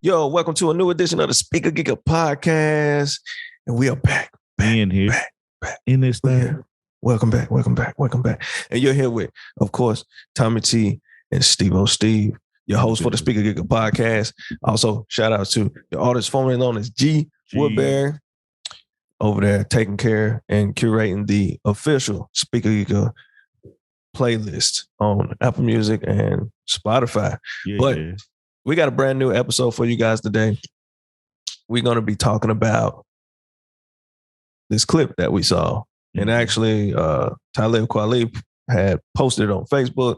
Yo, welcome to a new edition of the Speaker Geeker podcast. And we are back in here, back. In this thing. Welcome back. And you're here with, of course, Tommy T and Steve, your host for the Speaker Geeker podcast. Also, shout out to the artist formerly known as G. Woodbury over there taking care and curating the official Speaker Geeker playlist on Apple Music and Spotify. But we got a brand new episode for you guys today. We're going to be talking about this clip that we saw. And actually, Talib Kweli had posted it on Facebook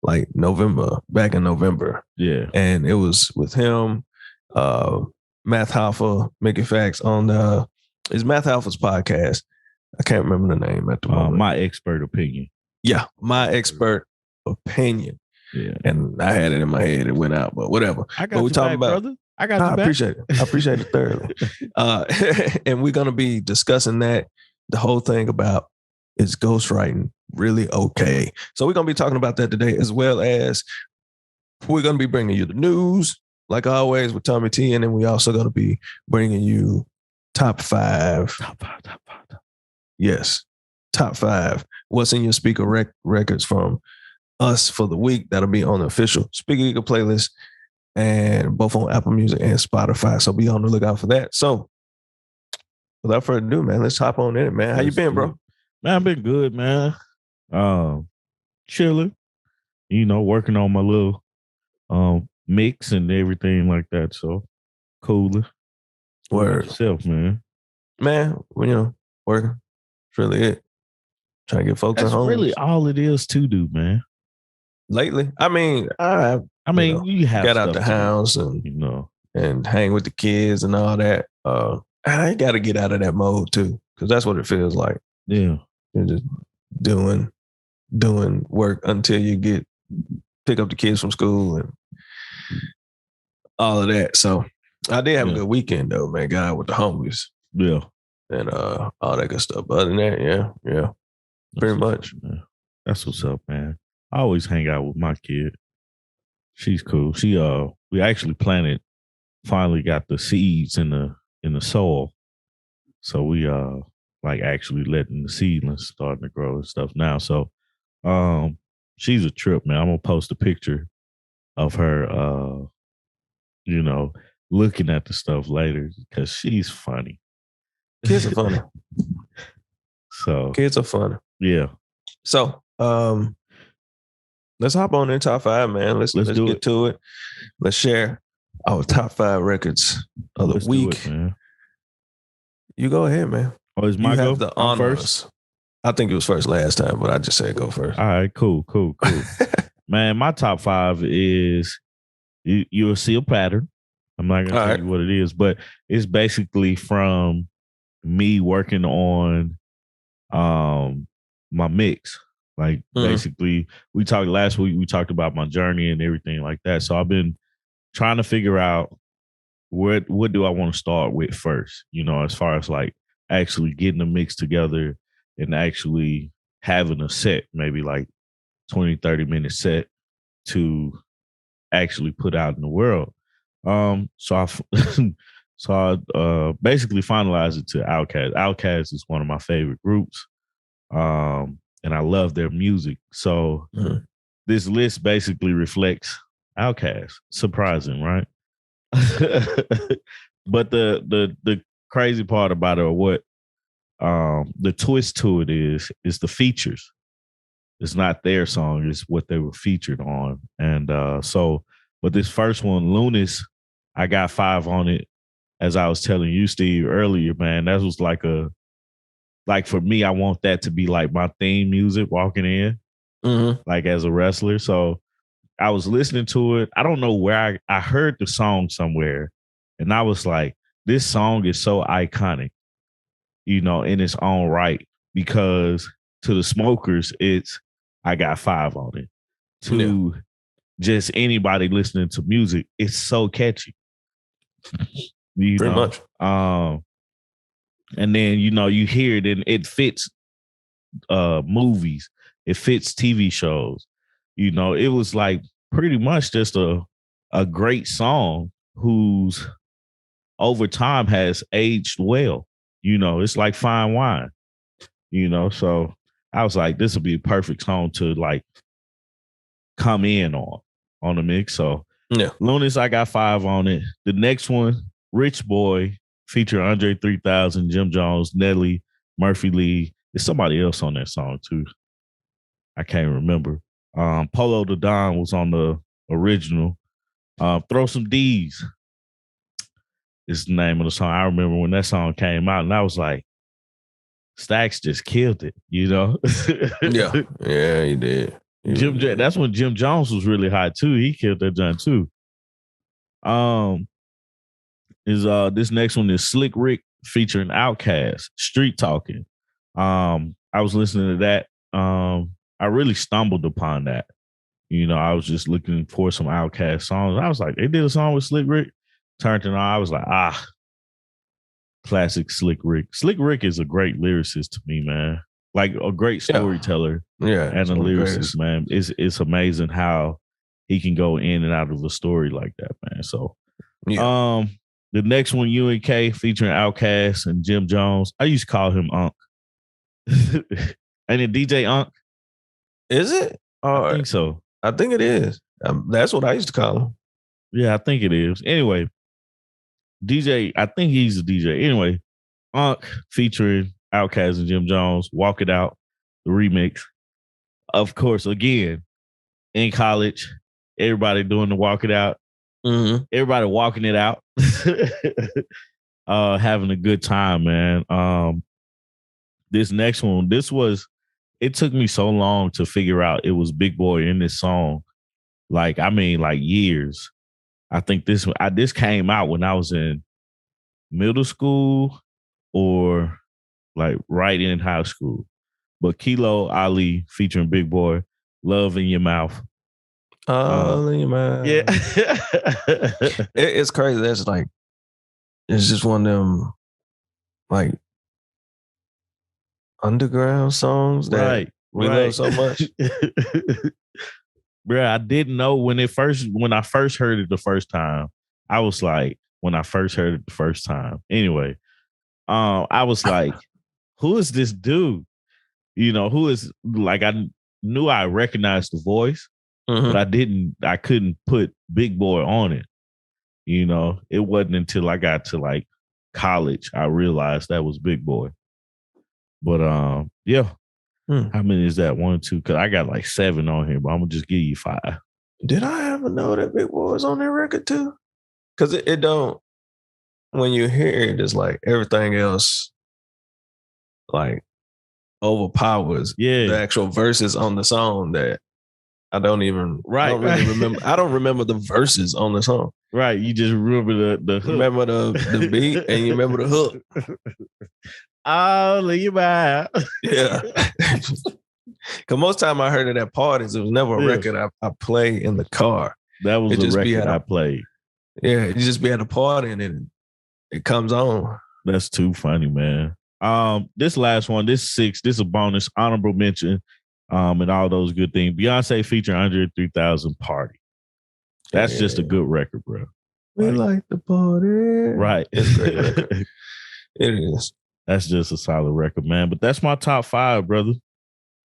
back in November. Yeah. And it was with him, Math Hoffa, Mickey Facts on it's Math Hoffa's podcast. I can't remember the name at the moment. My Expert Opinion. Yeah, My Expert Opinion. Yeah. And I had it in my head. It went out, but whatever. I got you back, brother. I got you back. Appreciate it. I appreciate it thoroughly. And we're going to be discussing that, the whole thing about, is ghostwriting really okay? So we're going to be talking about that today, as well as we're going to be bringing you the news, like always, with Tommy T. And then we also going to be bringing you top five. Yes, top five. What's in your speaker records from us for the week. That'll be on the official Speaker Geeker playlist, and both on Apple Music and Spotify. So be on the lookout for that. So without further ado, man, let's hop on in it, man. How you been, bro? Man, I've been good, man. Chilling. Working on my little mix and everything like that. So cooler. Word. Yourself, man. Man, working. It's really it. Trying to get folks at home. That's really all it is to do, man. Lately, I mean, you have got out the house and and hang with the kids and all that. I got to get out of that mode too, because that's what it feels like. Yeah, you're just doing work until you pick up the kids from school and all of that. So I did have a good weekend though, man. Got out with the homies, and all that good stuff. But other than that, yeah, pretty much. That's what's up, man. I always hang out with my kid. She's cool. We actually finally got the seeds in the soil. So we actually letting the seedlings starting to grow and stuff now. So she's a trip, man. I'm gonna post a picture of her looking at the stuff later because she's funny. Kids are funny. So kids are funny. Yeah. So let's hop on in top five, man. Let's get to it. Let's share our top five records of the week. Man. You go ahead, man. Oh, is my go? The honors. I think it was first last time, but I just said go first. All right, cool. Man, my top five is you'll see a pattern. I'm not gonna tell you what it is, but it's basically from me working on my mix. Basically, we talked last week, we talked about my journey and everything like that. So I've been trying to figure out what do I want to start with first, as far as actually getting the mix together and actually having a set, maybe 20, 30-minute set to actually put out in the world. So I basically finalized it to Outkast. Outkast is one of my favorite groups. And I love their music. So this list basically reflects Outkast. Surprising, right? But the crazy part about it, or what the twist to it is the features. It's not their song, it's what they were featured on. And but this first one, Lunis, I got 5 on it. As I was telling you, Steve, earlier, man, that was for me, I want that to be my theme music walking in, as a wrestler. So I was listening to it. I don't know where I heard the song somewhere, and I was like, this song is so iconic, in its own right, because to the smokers, I got 5 on it. To just anybody listening to music, it's so catchy. Pretty much. And then, you hear it and it fits movies. It fits TV shows. It was pretty much just a great song who's over time has aged well. You know, it's like fine wine. You know, so I was like, this would be a perfect song to like come in on the mix. So Yeah. Lunas, I got 5 on it. The next one, Rich Boy, feature Andre 3000, Jim Jones, Nelly, Murphy Lee. There's somebody else on that song too. I can't remember. Polo the Don was on the original. Throw Some D's is the name of the song. I remember when that song came out, and I was like, Stax just killed it, you know? Yeah, he did. That's when Jim Jones was really hot too. He killed that joint too. This next one is Slick Rick featuring Outkast, Street Talking. I was listening to that. I really stumbled upon that. You know, I was just looking for some Outkast songs. I was like, they did a song with Slick Rick. Turned it on. I was like, classic Slick Rick. Slick Rick is a great lyricist to me, man. Like a great storyteller. Yeah. And a lyricist, man. It's amazing how he can go in and out of a story like that, man. So the next one, UNK featuring Outkast and Jim Jones. I used to call him Unk. And then DJ Unk. Is it? I think so. I think it is. That's what I used to call him. Yeah, I think it is. Anyway, DJ, I think he's a DJ. Anyway, Unk featuring Outkast and Jim Jones, Walk It Out, the remix. Of course, again, in college, everybody doing the Walk It Out. Mm-hmm. Everybody walking it out. Having a good time, man. This next one, it took me so long to figure out it was Big Boy in this song. Like years. I think this came out when I was in middle school or like right in high school. But Kilo Ali featuring Big Boy, Love in Your Mouth. All in your mouth. Yeah. It's crazy. That's like, it's just one of them like underground songs that we love so much. Bro, I didn't know when I first heard it the first time. I was like, Anyway, I was like, who is this dude? You know, who is like, I knew I recognized the voice, but I couldn't put Big Boy on it. You know, it wasn't until I got to like college I realized that was Big Boy. But yeah. How many is that? 1, 2? Because I got like 7 on here, but I'm gonna just give you 5. Did I ever know that Big Boy was on that record too? Because it don't. When you hear it, it's like everything else, like overpowers the actual verses on the song that I don't even. I don't really remember. I don't remember the verses on the song. Right, you just remember the hook. Remember the beat and you remember the hook. All in your mouth. Yeah. Because most time I heard it at parties, it was never a record I play in the car. That was the record I played. Yeah, you just be at a party and it comes on. That's too funny, man. This last one, this 6, this is a bonus, honorable mention, and all those good things. Beyonce featuring Andre 3000 Party. That's just a good record, bro. We like the party. Right. It's a great record. It is. That's just a solid record, man. But that's my top 5, brother.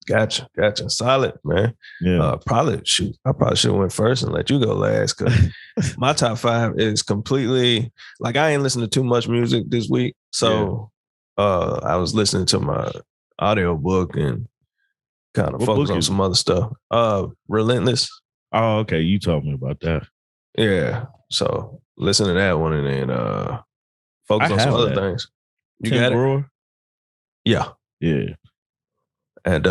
Gotcha. Solid, man. Yeah. I probably should have went first and let you go last, because my top 5 is completely like, I ain't listening to too much music this week. So I was listening to my audio book and kind of focus on some other stuff. Relentless. Oh, okay. You told me about that. Yeah. So listen to that one and then focus on some other things. You got it? Yeah. Yeah. And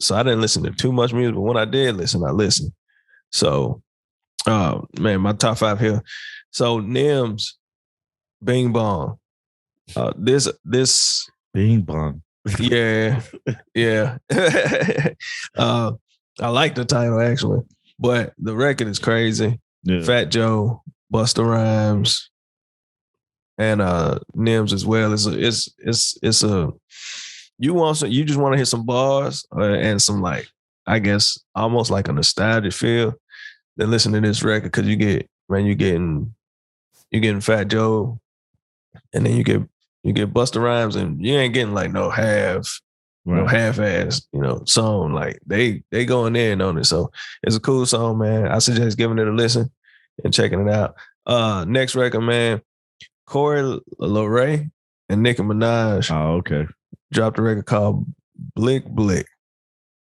so I didn't listen to too much music, but when I did listen, I listened. So, man, my top 5 here. So Nims, Bing Bong. This Bing Bong. Yeah. I like the title actually, but the record is crazy. Yeah. Fat Joe, Busta Rhymes, and Nims as well. It's a you just want to hear some bars and some, like, I guess almost like a nostalgic feel. Then listen to this record because you're getting you getting Fat Joe, and then you get Busta Rhymes, and you ain't getting like no half-ass, song. Like they going in on it. So it's a cool song, man. I suggest giving it a listen and checking it out. Next record, man, Corey Larae and Nicki Minaj. Oh, okay. Dropped a record called Blick Blick.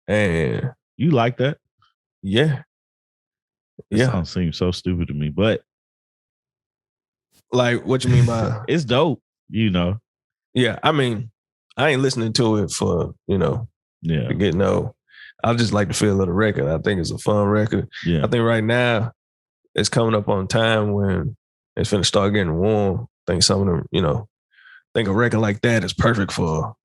And you like that? Yeah. That song seems so stupid to me, but like, what you mean by it's dope, Yeah, I mean, I ain't listening to it for, to get no. I just like the feel of the record. I think it's a fun record. Yeah. I think right now it's coming up on time when it's finna start getting warm. I think some of them, I think a record like that is perfect for,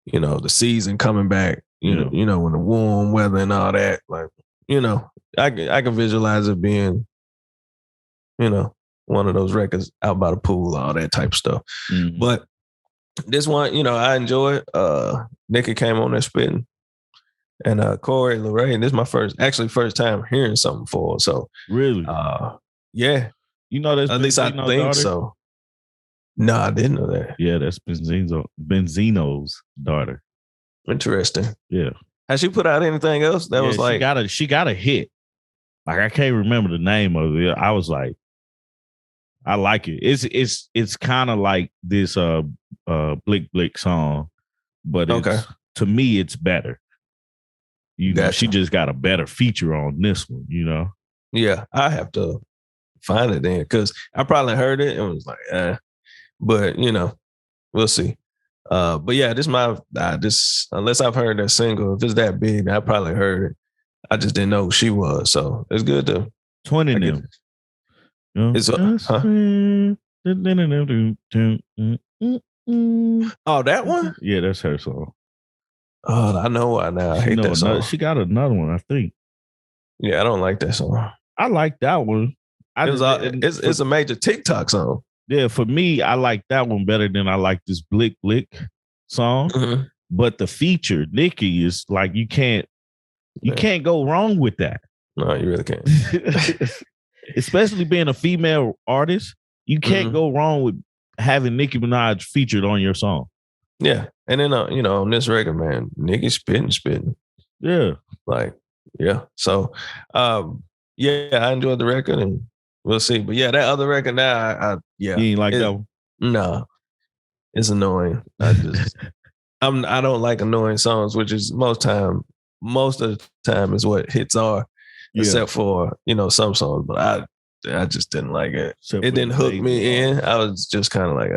the season coming back. When the warm weather and all that. Like, I can visualize it being, one of those records out by the pool, all that type of stuff. Mm-hmm. But this one, I enjoy it. Nicki came on there spitting. And Corey Larae, this is my first time hearing something for her. So really? Yeah. That's at least I think daughter? So. No, I didn't know that. Yeah, that's Benzino's daughter. Interesting. Yeah. Has she put out anything else? That was like she got a hit. Like I can't remember the name of it. I was like, I like it. It's kind of like this Blick Blick song, but to me it's better. Gotcha. She just got a better feature on this one, Yeah, I have to find it then because I probably heard it and was like, but we'll see. But yeah, this unless I've heard that single, if it's that big, I probably heard it. I just didn't know who she was, so it's good to 20 them. It's huh? Oh, that one? Yeah, that's her song. Oh, I know why now. I hate that song. She got another one, I think. Yeah, I don't like that song. I like that one. It's a major TikTok song. Yeah, for me, I like that one better than I like this Blick Blick song. Mm-hmm. But the feature, Nicki, is like you can't go wrong with that. No, you really can't. Especially being a female artist, you can't go wrong with having Nicki Minaj featured on your song. Yeah, and then on this record, man, Nicki spitting. Yeah, like yeah. So, yeah, I enjoyed the record, and we'll see. But yeah, that other record now, you ain't like that one. No, it's annoying. I don't like annoying songs, which is most of the time is what hits are. Except for, some songs, but I just didn't like it. It didn't hook me in. I was just kind of like,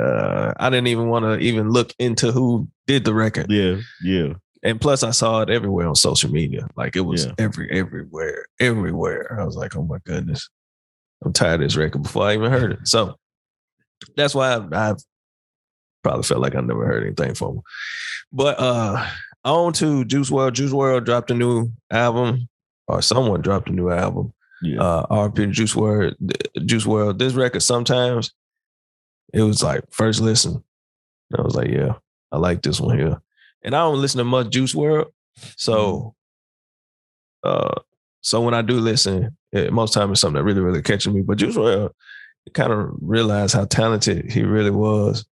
I didn't even want to even look into who did the record. Yeah, yeah. And plus I saw it everywhere on social media. Like it was everywhere. I was like, oh my goodness. I'm tired of this record before I even heard it. So that's why I've probably felt like I never heard anything from him. But on to Juice WRLD. Juice WRLD dropped a new album. Or someone dropped a new album. Yeah. RP Juice WRLD. This record, sometimes it was like first listen. I was like, yeah, I like this one here. And I don't listen to much Juice WRLD. So so when I do listen, most times it's something that really, really catches me. But Juice WRLD kind of realized how talented he really was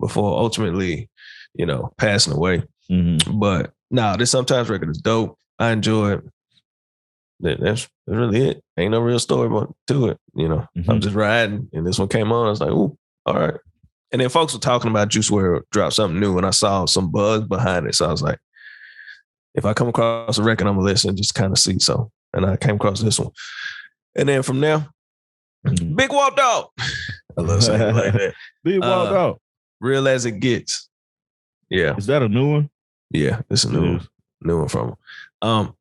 before ultimately, passing away. Mm-hmm. But this Sometimes record is dope. I enjoy it. That's really it. Ain't no real story to it. I'm just riding, and this one came on. I was like, ooh, all right. And then folks were talking about Juice WRLD dropped something new, and I saw some buzz behind it. So I was like, if I come across a record, I'm gonna listen, just kind of see. So, and I came across this one, and then from there, Big Walk Dog. I love saying it like that. Big Walk Dog. Real as it gets. Yeah. Is that a new one? Yeah, it's a new one from him.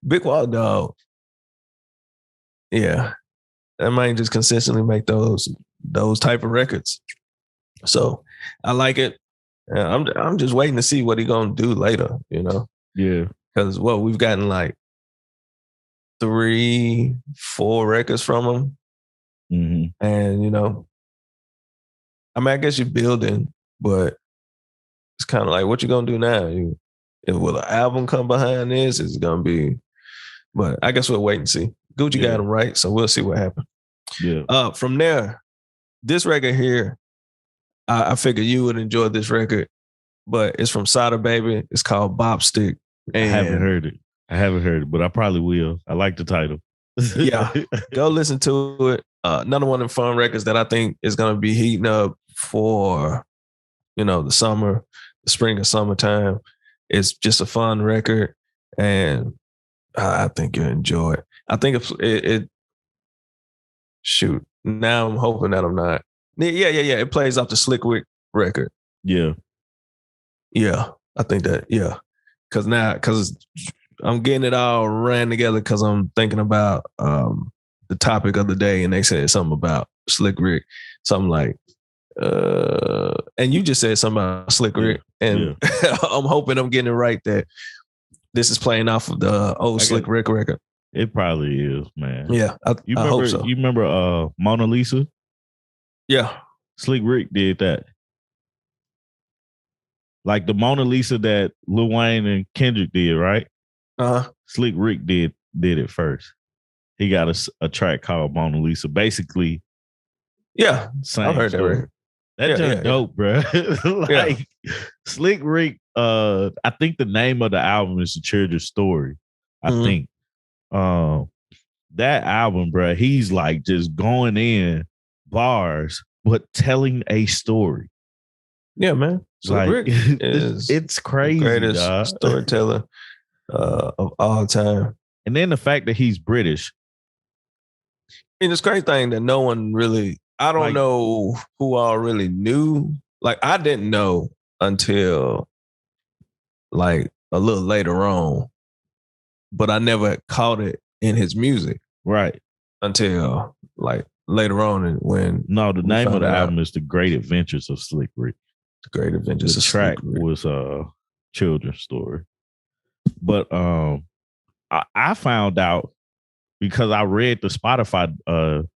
Big Walk Dog. Yeah. That might just consistently make those type of records. So I like it. I'm just waiting to see what he's gonna do later, Yeah. Because we've gotten like 3-4 records from him. Mm-hmm. And I guess you're building, but it's kind of like, what you gonna do now? Will an album come behind this? Is it gonna be? But I guess we'll wait and see. Gucci got him right, so we'll see what happens. Yeah. From there, this record here, I figured you would enjoy this record, but it's from Sada Baby. It's called Bopstick. I haven't heard it, but I probably will. I like the title. Yeah, go listen to it. Another one of the fun records that I think is going to be heating up for, the summer, the spring or summertime. It's just a fun record, and I think you'll enjoy it. I think it shoot. Now I'm hoping that I'm not. Yeah. It plays off the Slick Rick record. Yeah. Yeah, I think that. Yeah, because I'm getting it all ran together because I'm thinking about the topic of the day, and they said something about Slick Rick, something like, and you just said something about Slick Rick, and I'm hoping I'm getting it right that this is playing off of the old Slick Rick record. It probably is, man. Yeah, I hope so. You remember Mona Lisa? Yeah, Slick Rick did that. Like the Mona Lisa that Lil Wayne and Kendrick did, right? Slick Rick did it first. He got a track called Mona Lisa. Basically, yeah, I heard that record. That's just dope, bro. Slick Rick. I think the name of the album is The Children's Story. I think that album, bro. He's like just going in bars, but telling a story. Yeah, man. Like, Rick is it's crazy, the greatest dog. storyteller of all time. And then the fact that he's British. And it's a great thing that no one really, I don't know who all really knew. Like, I didn't know until like a little later on, but I never caught it in his music. Right. Until like later on. And when the name of the album is The Great Adventures of Slick Rick. The Great Adventures of Slick Rick. The track was Children's Story. But I found out because I read the Spotify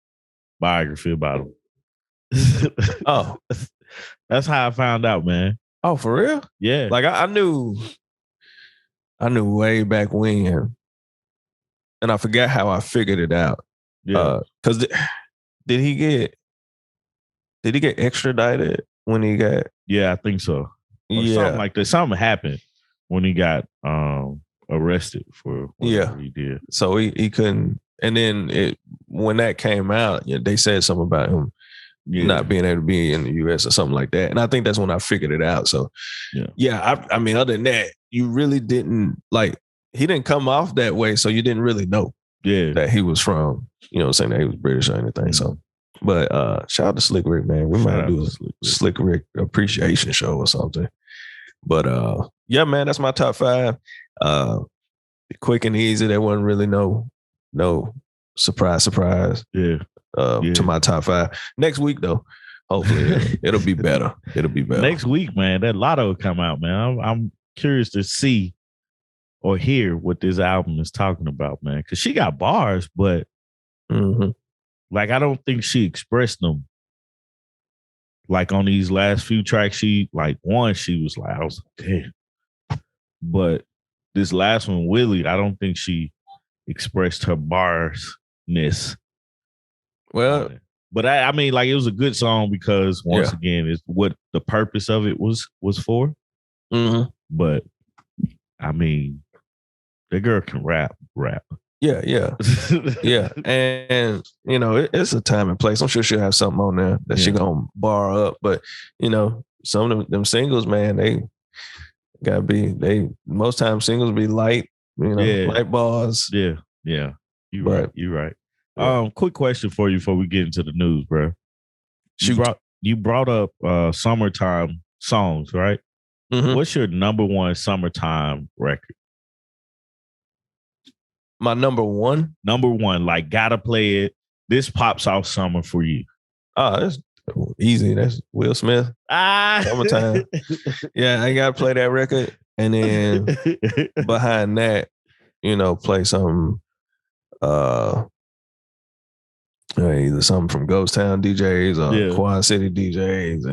biography about him. Oh, that's how I found out, man. Oh, for real? Yeah. Like I knew way back when, and I forgot how I figured it out. Yeah. Because did he get extradited when he got? Yeah, I think so. Or something like that. Something happened when he got arrested for whatever he did. So he couldn't. And then when that came out, they said something about him not being able to be in the U.S. or something like that. And I think that's when I figured it out. So I mean, other than that, you really didn't he didn't come off that way, so you didn't really know that he was from, saying that he was British or anything. So, but shout out to Slick Rick, man. We might do a Slick Rick appreciation show or something. But yeah, man, that's my top 5. Quick and easy. There wasn't really no surprise. To my top 5. Next week though, hopefully it'll be better. It'll be better. Next week, man, that Lotto will come out, man. I'm curious to see or hear what this album is talking about, man. Because she got bars, but like I don't think she expressed them. Like on these last few tracks, she was like, I was like, damn. But this last one, Willie, I don't think she expressed her barsness. Well, but I mean, like it was a good song because once again, it's what the purpose of it was for. But I mean, the girl can rap. Yeah. Yeah. And, it's a time and place. I'm sure she'll have something on there that she gonna bar up. But, some of them singles, man, they gotta be, most times singles be light, light bars. Yeah. You're right. Quick question for you before we get into the news, bro. You brought up summertime songs, right? What's your number one summertime record? My number one? Number one, like gotta play it. This pops off summer for you. Oh, that's easy. That's Will Smith. Summertime. Yeah, I gotta play that record. And then behind that, play some either something from Ghost Town DJs or Quad City DJs,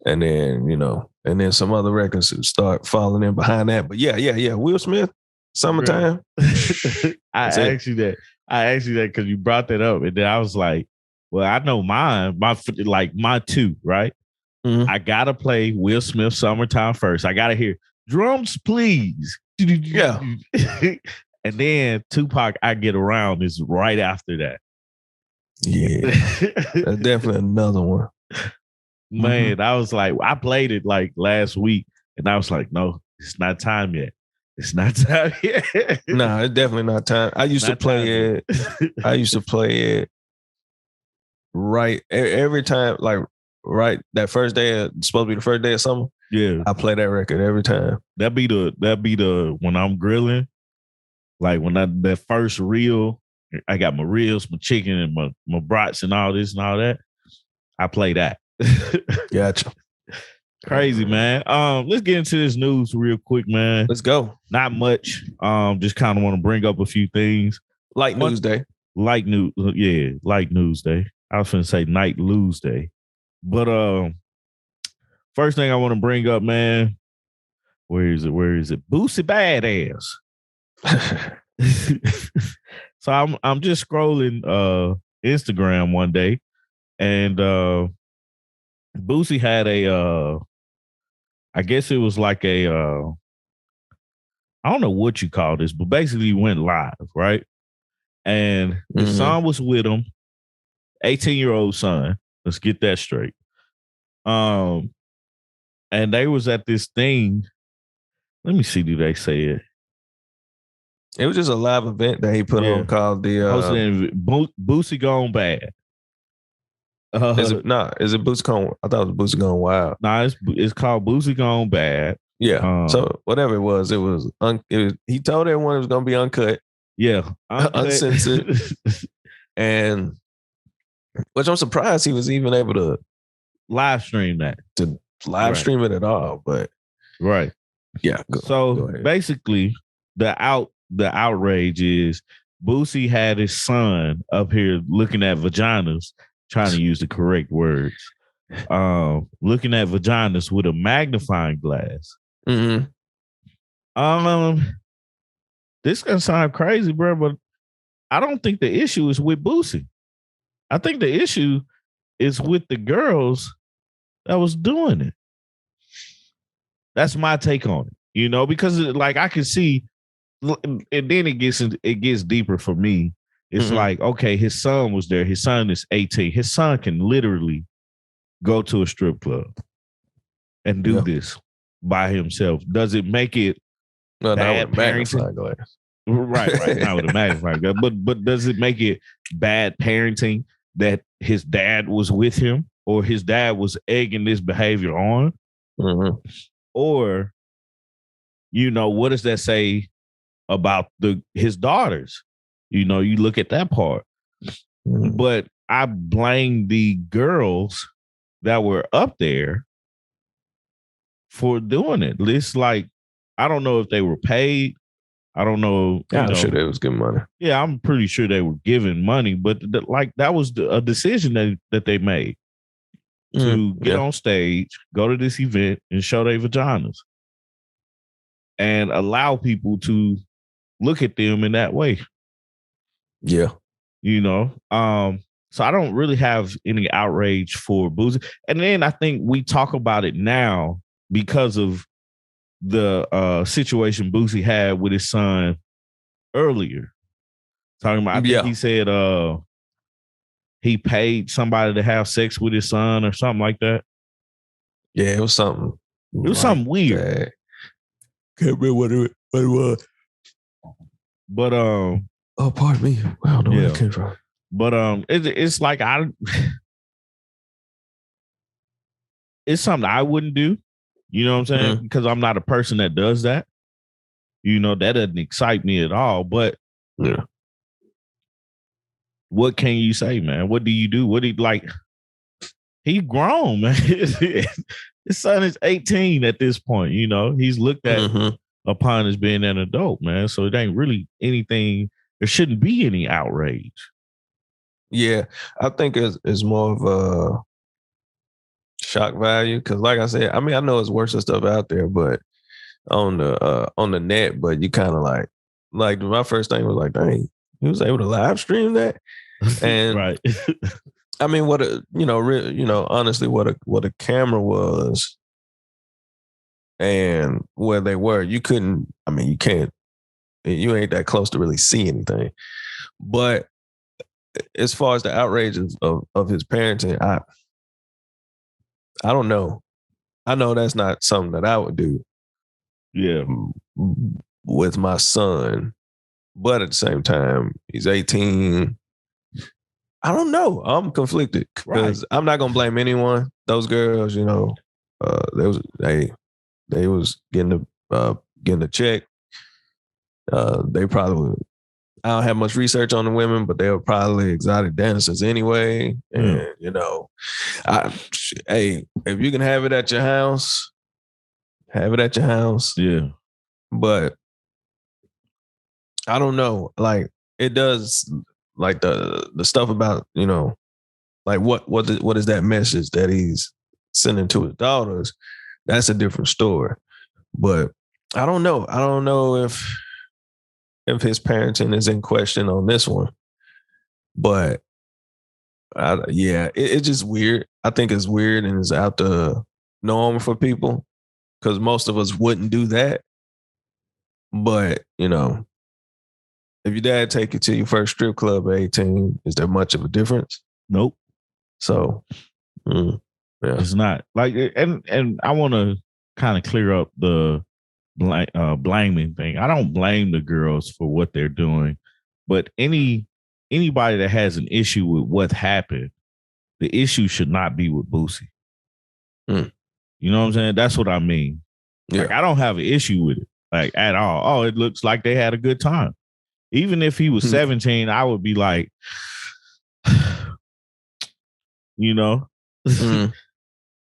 and then and then some other records start falling in behind that. But yeah, Will Smith, Summertime. I asked you that because you brought that up, and then I was like, Well, I know mine. My two, right? Mhm. I gotta play Will Smith "Summertime" first. I gotta hear drums, please. Yeah. And then Tupac, "I Get Around" is right after that. Yeah. That's definitely another one. Man, I was like, I played it like last week, and I was like, no, it's not time yet. It's not time yet. No, it's definitely not time. I used to play it. I used to play it right every time, like right that first day. It's supposed to be the first day of summer. Yeah, I play that record every time. That'd be the when I'm grilling, like when that first reel, I got my reels, my chicken, and my brats and all this and all that. I play that. Gotcha. Crazy, man. Let's get into this news real quick, man. Let's go. Not much. Just kind of want to bring up a few things. Like news day. Like news day. I was gonna say night lose day. But first thing I want to bring up, man. Where is it? Boosie Badass. So I'm just scrolling Instagram one day, and Boosie had I guess it was like I don't know what you call this, but basically he went live, right? And his son was with him, 18-year-old son. Let's get that straight. And they was at this thing. Let me see, do they say it? It was just a live event that he put on called the Boosie Gone Bad. Is it Boosie Gone? I thought it was Boosie Gone Wild. Nah, it's called Boosie Gone Bad. Yeah. So whatever it was, he told everyone it was gonna be uncut. Yeah. Uncensored. And which I'm surprised he was even able to live stream that. To live stream it at all. But right. Yeah. So basically the outrage is Boosie had his son up here looking at vaginas, trying to use the correct words. Looking at vaginas with a magnifying glass. Mm-hmm. This gonna sound crazy, bro, but I don't think the issue is with Boosie. I think the issue is with the girls that was doing it. That's my take on it, because like I can see, and then it gets deeper for me. It's like, okay, his son was there. His son is 18. His son can literally go to a strip club and do this by himself. Does it make it bad parenting? Right. Not with a magnifying glass. But does it make it bad parenting that his dad was with him, or his dad was egging this behavior on? Or, what does that say about his daughters? You look at that part. But I blame the girls that were up there for doing it. It's like, I don't know if they were paid. I don't know. I'm sure they was giving money. Yeah, I'm pretty sure they were giving money, but that was a decision that they made to get on stage, go to this event, and show their vaginas, and allow people to look at them in that way. Yeah. So I don't really have any outrage for Boosie. And then I think we talk about it now because of the situation Boosie had with his son earlier. Talking about, I think he said he paid somebody to have sex with his son or something like that. Yeah, it was something. It was something weird. Can't remember what it was. But pardon me. I don't know where it came from. But it's like it's something I wouldn't do. You know what I'm saying? Because I'm not a person that does that. That doesn't excite me at all. But what can you say, man? What do you do? What do you like? He grown, man. His son is 18 at this point. He's looked at upon as being an adult, man. So it ain't really anything. There shouldn't be any outrage. Yeah, I think it's more of a shock value because, like I said, I mean, I know it's worse stuff out there, but on the net, but you kind of like my first thing was like, dang, he was able to live stream that, and right. I mean, what a honestly, what a camera was, and where they were, you couldn't. I mean, you can't. You ain't that close to really see anything. But as far as the outrage of his parenting, I don't know. I know that's not something that I would do. Yeah, with my son, but at the same time, he's 18. I don't know. I'm conflicted because I'm not gonna blame anyone. Those girls, they was getting the check. They probably, I don't have much research on the women, but they were probably exotic dancers anyway. And hey, if you can have it at your house, have it at your house. Yeah, but I don't know. Like it does, like the stuff about like what is that message that he's sending to his daughters? That's a different story. But I don't know. I don't know if his parenting is in question on this one. But it's just weird. I think it's weird and it's out the norm for people because most of us wouldn't do that. But if your dad take you to your first strip club at 18, is there much of a difference? Nope. So, yeah, it's not like, and I want to kind of clear up the blaming thing. I don't blame the girls for what they're doing, but anybody that has an issue with what happened, the issue should not be with Boosie. You know what I'm saying? That's what I mean. Yeah. Like, I don't have an issue with it, like at all. Oh, it looks like they had a good time. Even if he was 17, I would be like,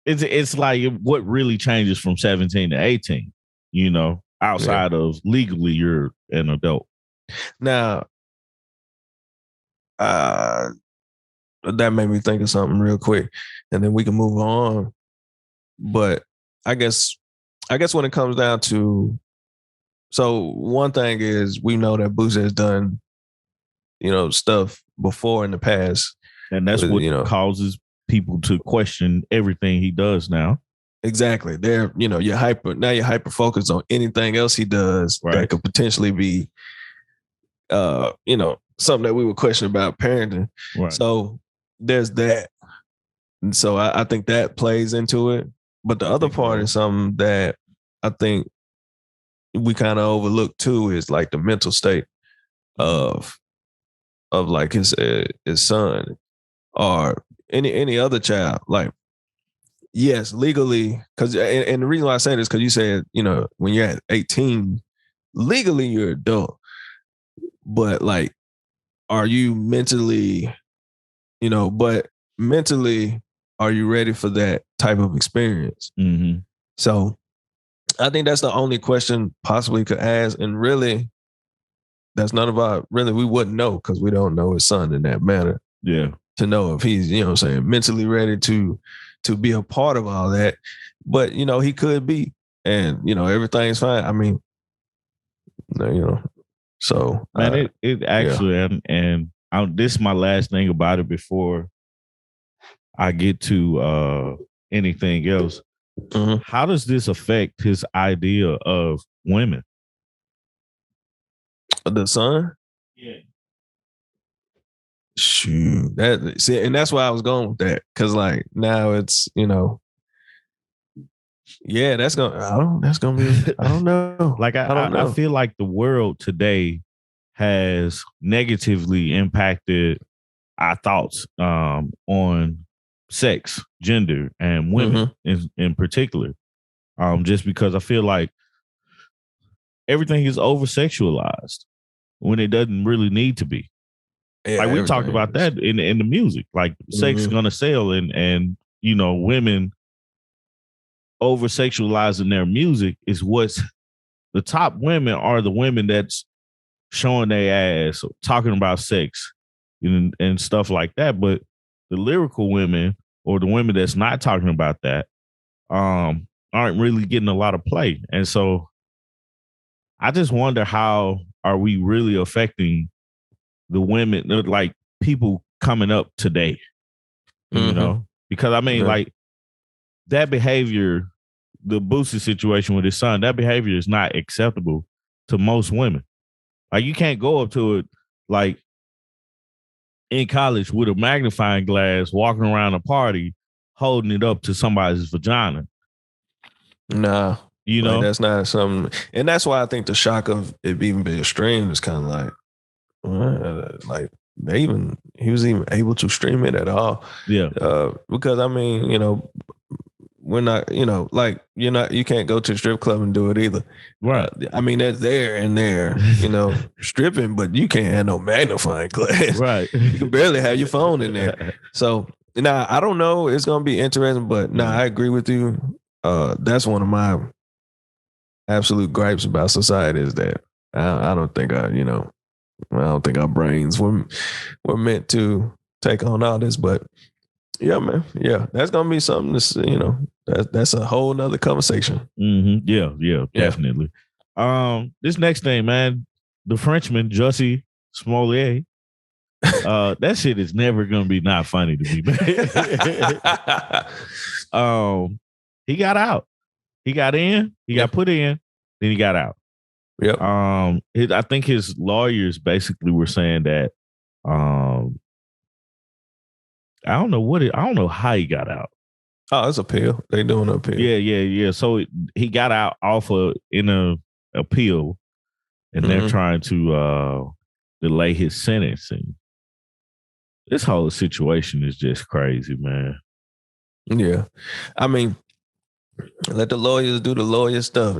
it's like what really changes from 17 to 18, outside of legally you're an adult. Now, that made me think of something real quick, and then we can move on. But I guess when it comes down to, so one thing is we know that Boosie has done, stuff before in the past. And that's what causes people to question everything he does now. Exactly. You're hyper focused on anything else he does that could potentially be, something that we would question about parenting. Right. So there's that. And so I think that plays into it. But the other part is something that I think we kind of overlook too, is like the mental state of like his son or any other child. Like, yes, legally, because and the reason why I say this, because you said, when you're at 18, legally you're adult. But like, are you mentally, but mentally, are you ready for that type of experience? Mm-hmm. So I think that's the only question possibly could ask. And really, that's none of our, really, we wouldn't know because we don't know his son in that manner. Yeah. To know if he's, mentally ready to be a part of all that. But, he could be. And, everything's fine. I mean, so. Man, it actually, and this is my last thing about it before I get to anything else. Mm-hmm. How does this affect his idea of women? The son? Yeah. Shoot. And that's why I was going with that. Cause like now it's, that's gonna be, I don't know. Like I don't know. I feel like the world today has negatively impacted our thoughts on sex, gender, and women in particular. Just because I feel like everything is over sexualized when it doesn't really need to be. Yeah, like we talked about that in the music. Like sex is gonna sell, and women over sexualizing their music is what's the top women are the women that's showing their ass, talking about sex and stuff like that. But the lyrical women or the women that's not talking about that aren't really getting a lot of play. And so I just wonder, how are we really affecting the women, like people coming up today? you know, because I mean, like that behavior, the Boosie situation with his son, that behavior is not acceptable to most women. Like you can't go up to it like in college with a magnifying glass, walking around a party, holding it up to somebody's vagina. Nah, you know, that's not something, and that's why I think the shock of it even being streamed is kind of like he was even able to stream it at all. Yeah, because I mean, we're not, you can't go to the strip club and do it either. Right. I mean, that's there and there, stripping, but you can't have no magnifying glass. Right. You can barely have your phone in there. So now I don't know. It's going to be interesting, but I agree with you. That's one of my absolute gripes about society is that I don't think I don't think our brains were meant to take on all this, but yeah, man. Yeah, that's gonna be something that's a whole nother conversation. Yeah, definitely. This next thing, man, the Frenchman, Jussie Smollett, that shit is never gonna be not funny to me, man. He got out. He got in, he got put in, then he got out. Yep. I think his lawyers basically were saying that I don't know how he got out. Oh, it's appeal. They doing an appeal. Yeah. So he got out off in a appeal, and they're trying to delay his sentencing. This whole situation is just crazy, man. Yeah, I mean, let the lawyers do the lawyer stuff,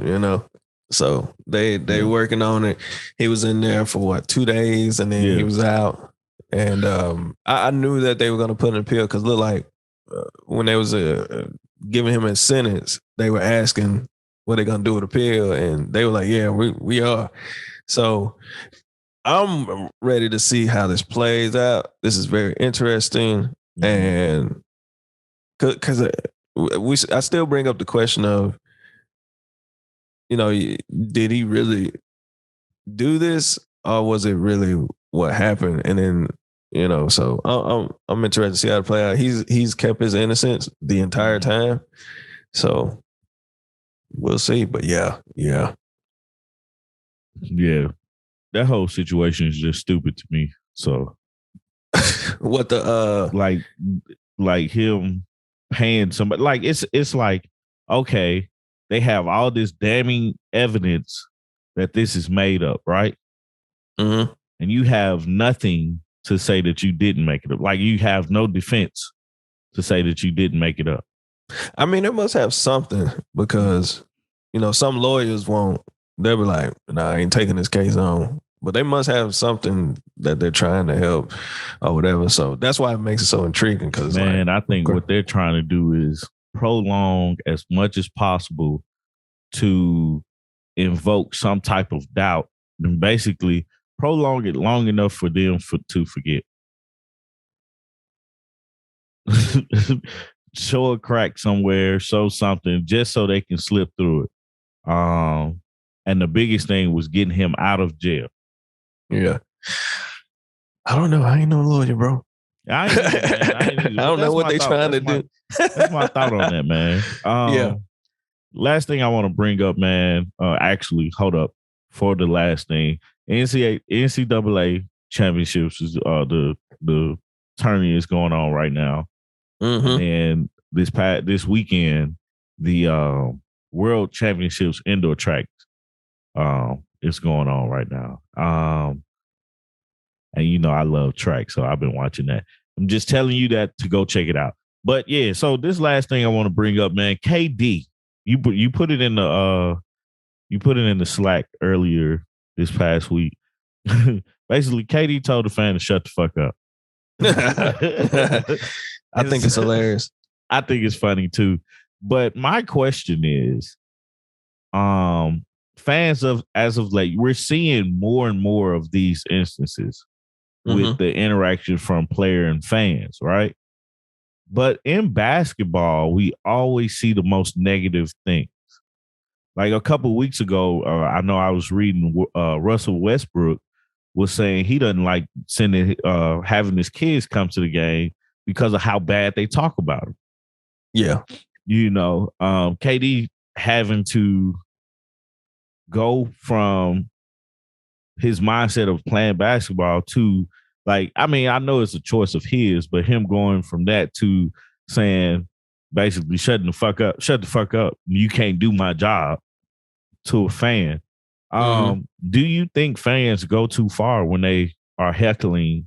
So they working on it. He was in there for 2 days, and then he was out. And I knew that they were going to put an appeal because it looked like when they was giving him a sentence, they were asking what they're going to do with appeal, and they were like, "Yeah, we are." So I'm ready to see how this plays out. This is very interesting, and because I still bring up the question of, did he really do this, or was it really what happened? And then, so I'm interested to see how it play out. He's kept his innocence the entire time, so we'll see. But yeah, that whole situation is just stupid to me. So, what the like him paying somebody, like it's like, okay, they have all this damning evidence that this is made up, right? Mm-hmm. And you have nothing to say that you didn't make it up. Like you have no defense to say that you didn't make it up. I mean, it must have something because, some lawyers won't. They'll be like, "Nah, I ain't taking this case on." But they must have something that they're trying to help or whatever. So that's why it makes it so intriguing. Because, man, I think what they're trying to do is prolong as much as possible to invoke some type of doubt and basically prolong it long enough for them to forget. Show a crack somewhere, show something just so they can slip through it. And the biggest thing was getting him out of jail. Yeah. I don't know. I ain't no lawyer, bro. I don't know what they trying to do. That's my thought on that, man. Last thing I want to bring up, man. Actually, hold up. For the last thing, NCAA championships is the tourney is going on right now, and this weekend the World Championships indoor track is going on right now. And I love track, so I've been watching that. I'm just telling you that to go check it out. But yeah, so this last thing I want to bring up, man, KD, you put it in the Slack earlier this past week. Basically, KD told the fan to shut the fuck up. I think it's hilarious. I think it's funny too. But my question is, fans as of late, we're seeing more and more of these instances with the interaction from player and fans, right? But in basketball, we always see the most negative things. Like a couple of weeks ago, I know I was reading Russell Westbrook was saying he doesn't like having his kids come to the game because of how bad they talk about him. Yeah. KD having to go from his mindset of playing basketball to I know it's a choice of his, but him going from that to saying basically shut the fuck up. You can't do my job to a fan. Do you think fans go too far when they are heckling?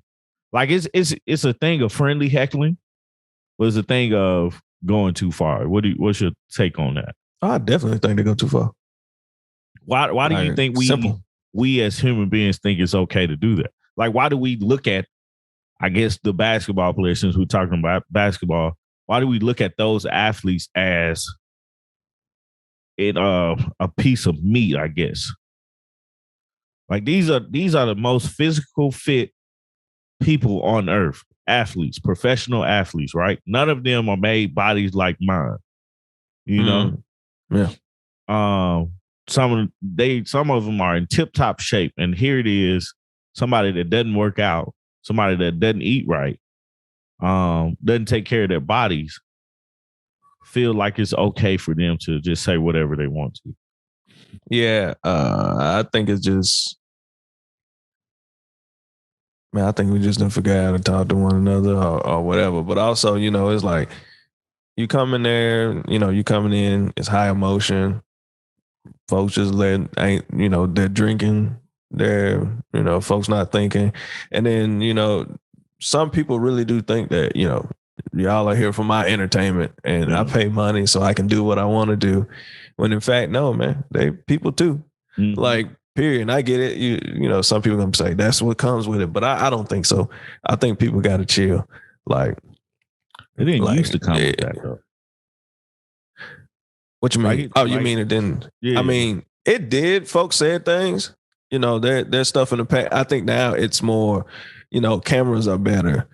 It's a thing of friendly heckling, but it's a thing of going too far. What's your take on that? I definitely think they go too far. Why do you think we as human beings think it's okay to do that? Why do we look at, I guess, the basketball players, since we're talking about basketball, why do we look at those athletes as a piece of meat, I guess? These are the most physical fit people on earth, athletes, professional athletes, right? None of them are made bodies like mine. Yeah. Some of them are in tip-top shape, and here it is, somebody that doesn't work out, somebody that doesn't eat right, doesn't take care of their bodies, feel like it's okay for them to just say whatever they want to. Yeah, I think it's just, man, I think we just didn't forget how to talk to one another or whatever. But also, it's like you come in there, you coming in, it's high emotion. Folks just they're drinking, they're, folks not thinking. And then, some people really do think that, y'all are here for my entertainment and I pay money so I can do what I want to do. When in fact, no, man, they people too. Period. And I get it. Some people gonna say that's what comes with it, but I don't think so. I think people gotta chill. It didn't used to come with that though. What you mean? You mean it didn't? Yeah. I mean, it did. Folks said things. There's stuff in the past. I think now it's more, cameras are better.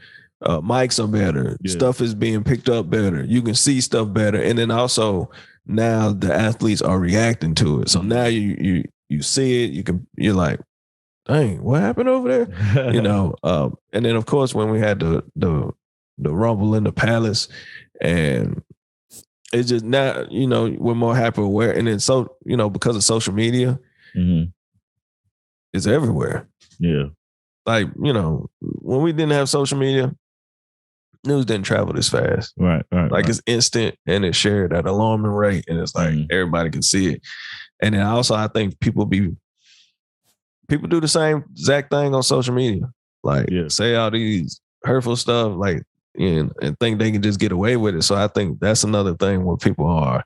Mics are better. Yeah. Stuff is being picked up better. You can see stuff better. And then also now the athletes are reacting to it. So now you see it, you're like, dang, what happened over there? And then of course when we had the rumble in the palace, and it's just now, we're more hyper aware. And then because of social media, it's everywhere. Yeah. When we didn't have social media, news didn't travel this fast. Right. It's instant and it's shared at alarming rate, and it's everybody can see it. And then also I think people do the same exact thing on social media. Say all these hurtful stuff, and think they can just get away with it. So I think that's another thing where people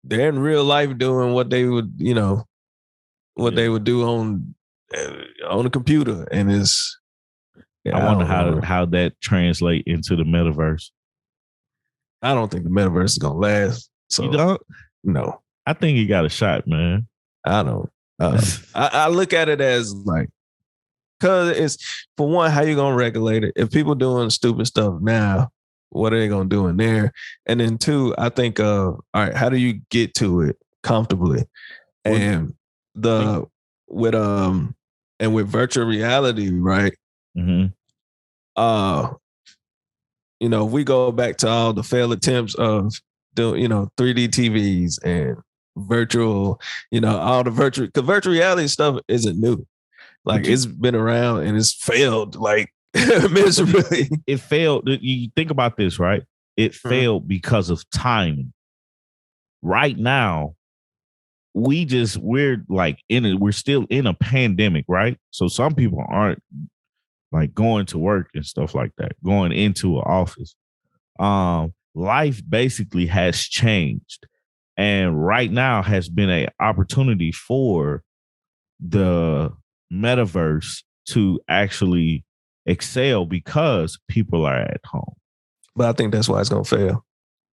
they're in real life doing what they would, they would do on the computer, and it's. Yeah, I wonder how that translate into the metaverse. I don't think the metaverse is gonna last. So you don't? No. I think you got a shot, man. I don't. I look at it as because it's, for one, how you gonna regulate it? If people doing stupid stuff now, what are they gonna do in there? And then two, I think, all right, how do you get to it comfortably? And with virtual reality, right? If we go back to all the failed attempts of doing, 3D TVs and virtual, all the because virtual reality stuff isn't new. It's been around and it's failed miserably. It failed. You think about this, right? It failed because of timing. Right now, we're still in a pandemic, right? So some people aren't going to work and stuff like that, going into an office. Life basically has changed. And right now has been an opportunity for the metaverse to actually excel because people are at home. But I think that's why it's going to fail.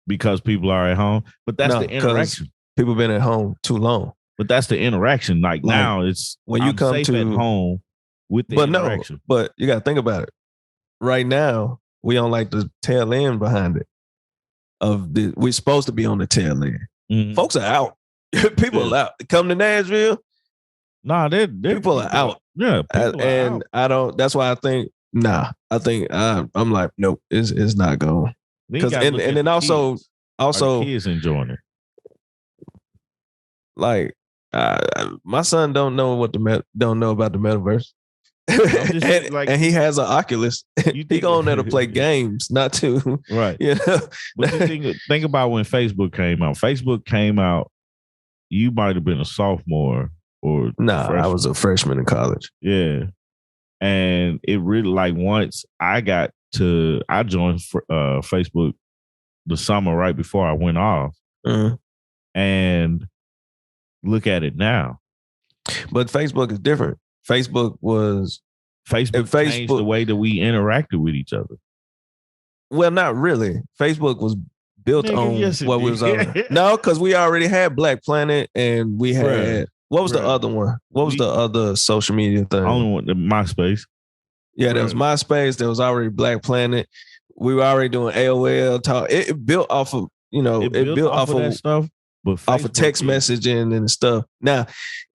Because people are at home? But that's the interaction. People been at home too long. But that's the interaction. Now it's when you come to at home with the interaction. But you got to think about it. Right now, we on the tail end behind it. We're supposed to be on the tail end. Mm-hmm. Folks are out. People are out. Come to Nashville. Nah, they're people are out. Yeah, and out. I don't. That's why I think Nah, I think I'm like, nope, it's not going. Because and then also the kids enjoying it. Like my son don't know about the metaverse. And he has an Oculus. He going there to play games, not to right. You know? But you think about when Facebook came out. Facebook came out. You might have been a sophomore or I was a freshman in college. Yeah, and it really like once I joined Facebook the summer right before I went off, and look at it now. But Facebook is different. Facebook changed the way that we interacted with each other. Well, not really. Facebook was built on what we was already. No, because we already had Black Planet and we had what was the other one? What was the other social media thing? Only one, the MySpace. Yeah, there was MySpace. There was already Black Planet. We were already doing AOL talk. It built off of it built off of that stuff, but off of text messaging and stuff. Now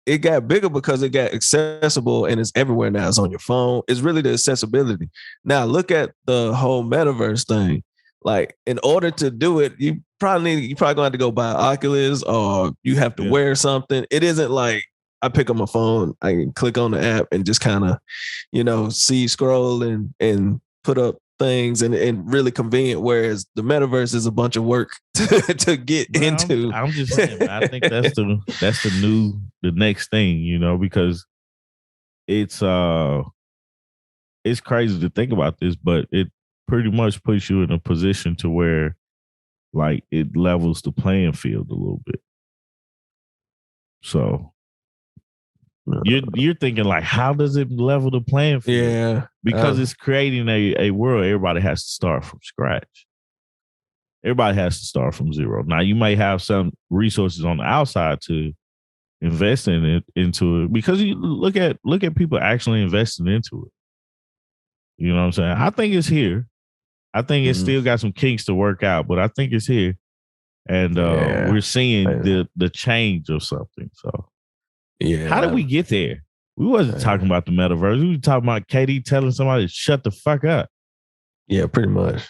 it got bigger because it got accessible and it's everywhere now. It's on your phone. It's really the accessibility. Now look at the whole metaverse thing. Like in order to do it, you probably gonna have to go buy Oculus or you have to wear something. It isn't like I pick up my phone, I can click on the app and just kind of, scroll and put up things and really convenient. Whereas the metaverse is a bunch of work to get into. I'm just saying, man, I think that's the next thing, because it's crazy to think about this, but it pretty much puts you in a position to where like it levels the playing field a little bit. So you're thinking like, how does it level the playing field? Yeah. Because it's creating a world everybody has to start from scratch. Everybody has to start from zero. Now you may have some resources on the outside to invest into it because you look at people actually investing into it. You know what I'm saying? I think it's here. I think it's still got some kinks to work out, but I think it's here. And we're seeing the change of something. So how did we get there? We wasn't talking about the metaverse. We were talking about KD telling somebody to shut the fuck up. Yeah, pretty much.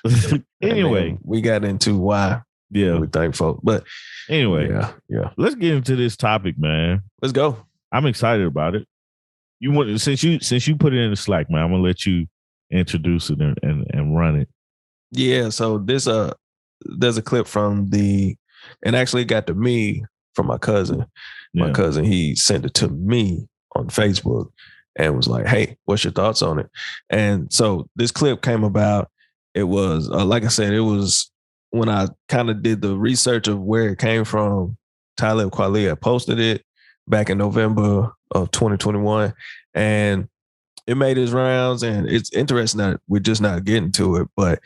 Anyway, we got into why. Yeah, we thankful. But anyway, yeah. Let's get into this topic, man. Let's go. I'm excited about it. You want since you put it in the Slack, man. I'm gonna let you introduce it and run it. Yeah. So there's a clip from and actually it got to me from my cousin. My cousin, he sent it to me on Facebook and was like, hey, what's your thoughts on it? And so this clip came about. It was, like I said, it was when I kind of did the research of where it came from. Talib Kweli had posted it back in November of 2021. And it made its rounds. And it's interesting that we're just not getting to it. But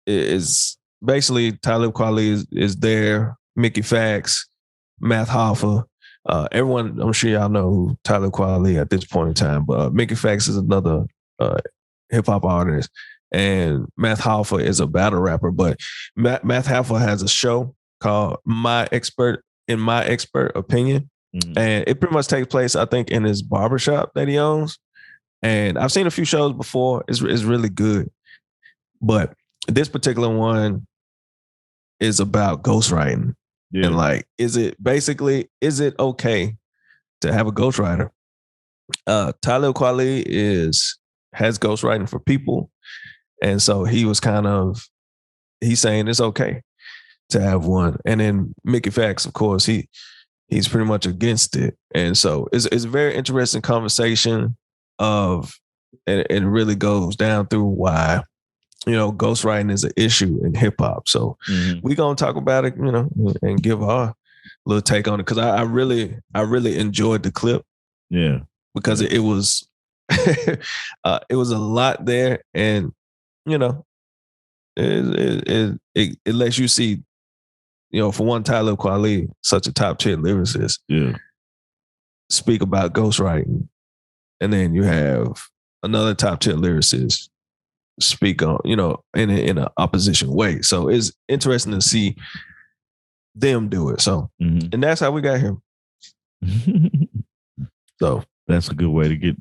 it's basically Talib Kweli is there, Mickey Fax, Math Hoffa. Everyone, I'm sure y'all know who Talib Kweli at this point in time, but Mickey Fax is another hip hop artist, and Math Hoffa is a battle rapper. But Math Hoffa has a show called My Expert Opinion, and it pretty much takes place, I think, in his barbershop that he owns. And I've seen a few shows before. It's really good, but this particular one is about ghostwriting. Yeah. And like, is it okay to have a ghostwriter? Talib Kweli has ghostwriting for people. And so he's saying it's okay to have one. And then Mickey Fax, of course, he's pretty much against it. And so it's a very interesting conversation and it really goes down through why ghostwriting is an issue in hip hop. So we're going to talk about it, and give our little take on it. Cause I really enjoyed the clip. Yeah. Because it was, it was a lot there. And, it lets you see, for one, Talib Kweli, such a top tier lyricist, speak about ghostwriting. And then you have another top tier lyricist speak on, in an opposition way. So it's interesting to see them do it. So, and that's how we got here. So that's a good way to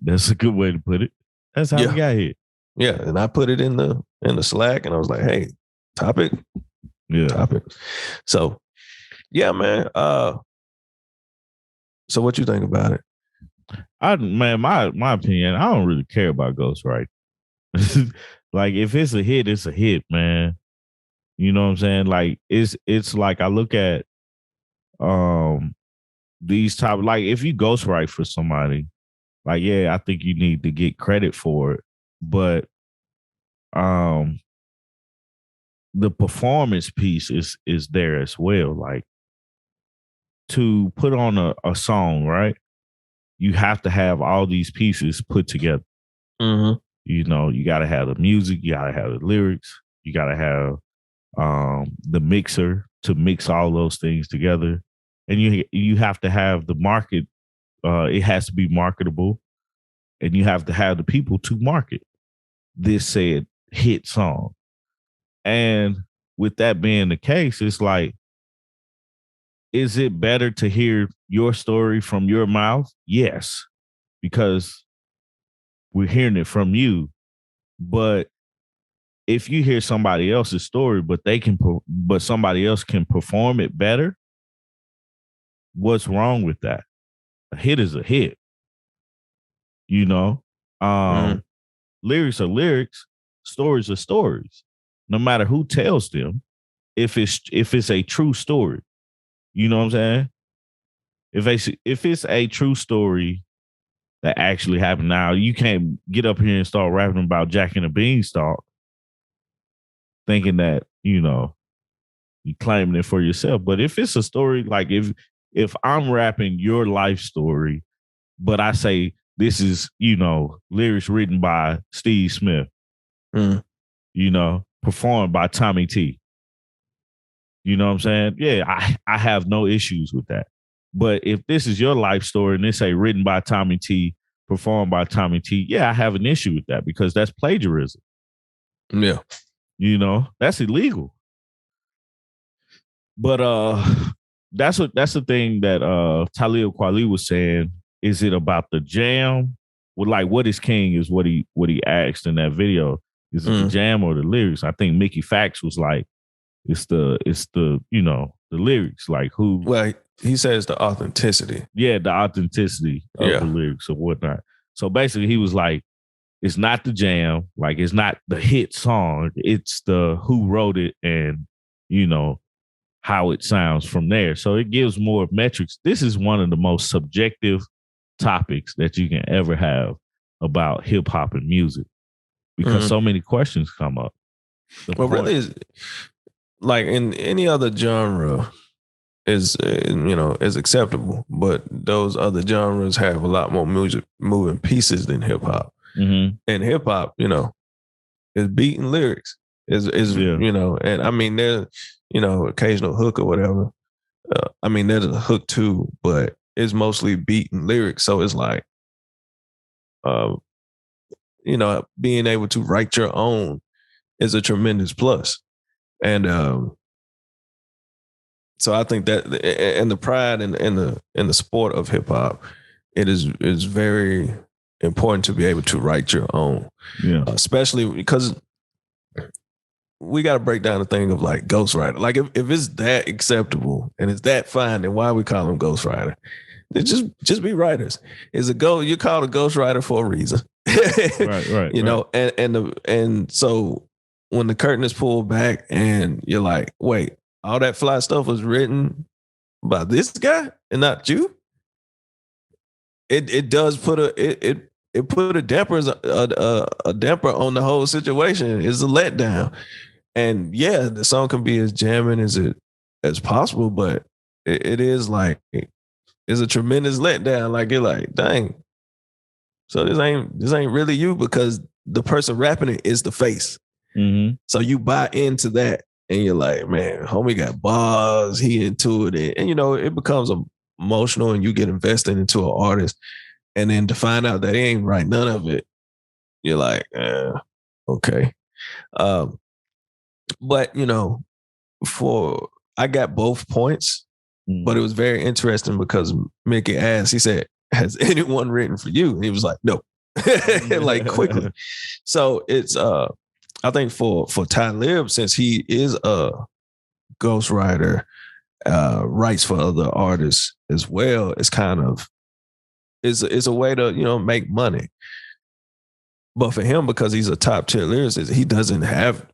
put it. That's how we got here. Yeah, and I put it in the Slack, and I was like, "Hey, topic, topic." So, yeah, man. So what you think about it? My opinion, I don't really care about Ghostwriter. Like if it's a hit, man. You know what I'm saying? Like it's like I look at these type, like if you ghostwrite for somebody, like I think you need to get credit for it. But the performance piece is there as well. Like to put on a song, right? You have to have all these pieces put together. Mm-hmm. You know, you got to have the music, you got to have the lyrics, you got to have the mixer to mix all those things together, and you have to have the market. It has to be marketable, and you have to have the people to market this said hit song. And with that being the case, it's like, is it better to hear your story from your mouth? Yes, because we're hearing it from you. But if you hear somebody else's story, but somebody else can perform it better, what's wrong with that? A hit is a hit. You know, lyrics are lyrics, stories are stories. No matter who tells them, if it's a true story, you know what I'm saying? If it's a true story that actually happened, now you can't get up here and start rapping about Jack and the Beanstalk, thinking that you claiming it for yourself. But if it's a story, like if I'm rapping your life story, but I say this is, lyrics written by Steve Smith, performed by Tommy T. You know what I'm saying? Yeah, I have no issues with that. But if this is your life story and this ain't written by Tommy T, performed by Tommy T, yeah, I have an issue with that because that's plagiarism. Yeah. That's illegal. But that's the thing that Talib Kweli was saying. Is it about the jam? Well, like what is king is what he asked in that video. Is it the jam or the lyrics? I think Mickey Fax was like, it's the the lyrics, like who. Well, he says the authenticity. Yeah, the authenticity of the lyrics or whatnot. So basically, he was like, it's not the jam, like it's not the hit song. It's the who wrote it and how it sounds from there. So it gives more metrics. This is one of the most subjective topics that you can ever have about hip hop and music because so many questions come up. Really is like in any other genre is acceptable, but those other genres have a lot more music moving pieces than hip hop. And hip hop, is beating lyrics. Is and I mean there's occasional hook or whatever. I mean there's a hook too, but it's mostly beating lyrics. So it's like, being able to write your own is a tremendous plus. And so I think that and the pride in the sport of hip hop, it is very important to be able to write your own. Yeah, especially because we got to break down the thing of like ghostwriter. Like if it's that acceptable and it's that fine, then why we call them ghostwriter? It just be writers. You're called a ghostwriter for a reason. right. Know, and so when the curtain is pulled back and you're like, wait, all that fly stuff was written by this guy and not you. It does put it put a damper a damper on the whole situation. It's a letdown. And yeah, the song can be as jamming as possible, but it is like it's a tremendous letdown. Like you're like, dang. So this ain't really you because the person rapping it is the face. So you buy into that and you're like, man, homie got bars, he into it. And it becomes emotional and you get invested into an artist. And then to find out that he ain't write none of it, you're like, okay. But I got both points, but it was very interesting because Mickey asked, he said, has anyone written for you? And he was like, no. like quickly. So it's I think for Talib, since he is a ghostwriter, writes for other artists as well, it's kind of it's a way to, make money. But for him, because he's a top tier lyricist, he doesn't have,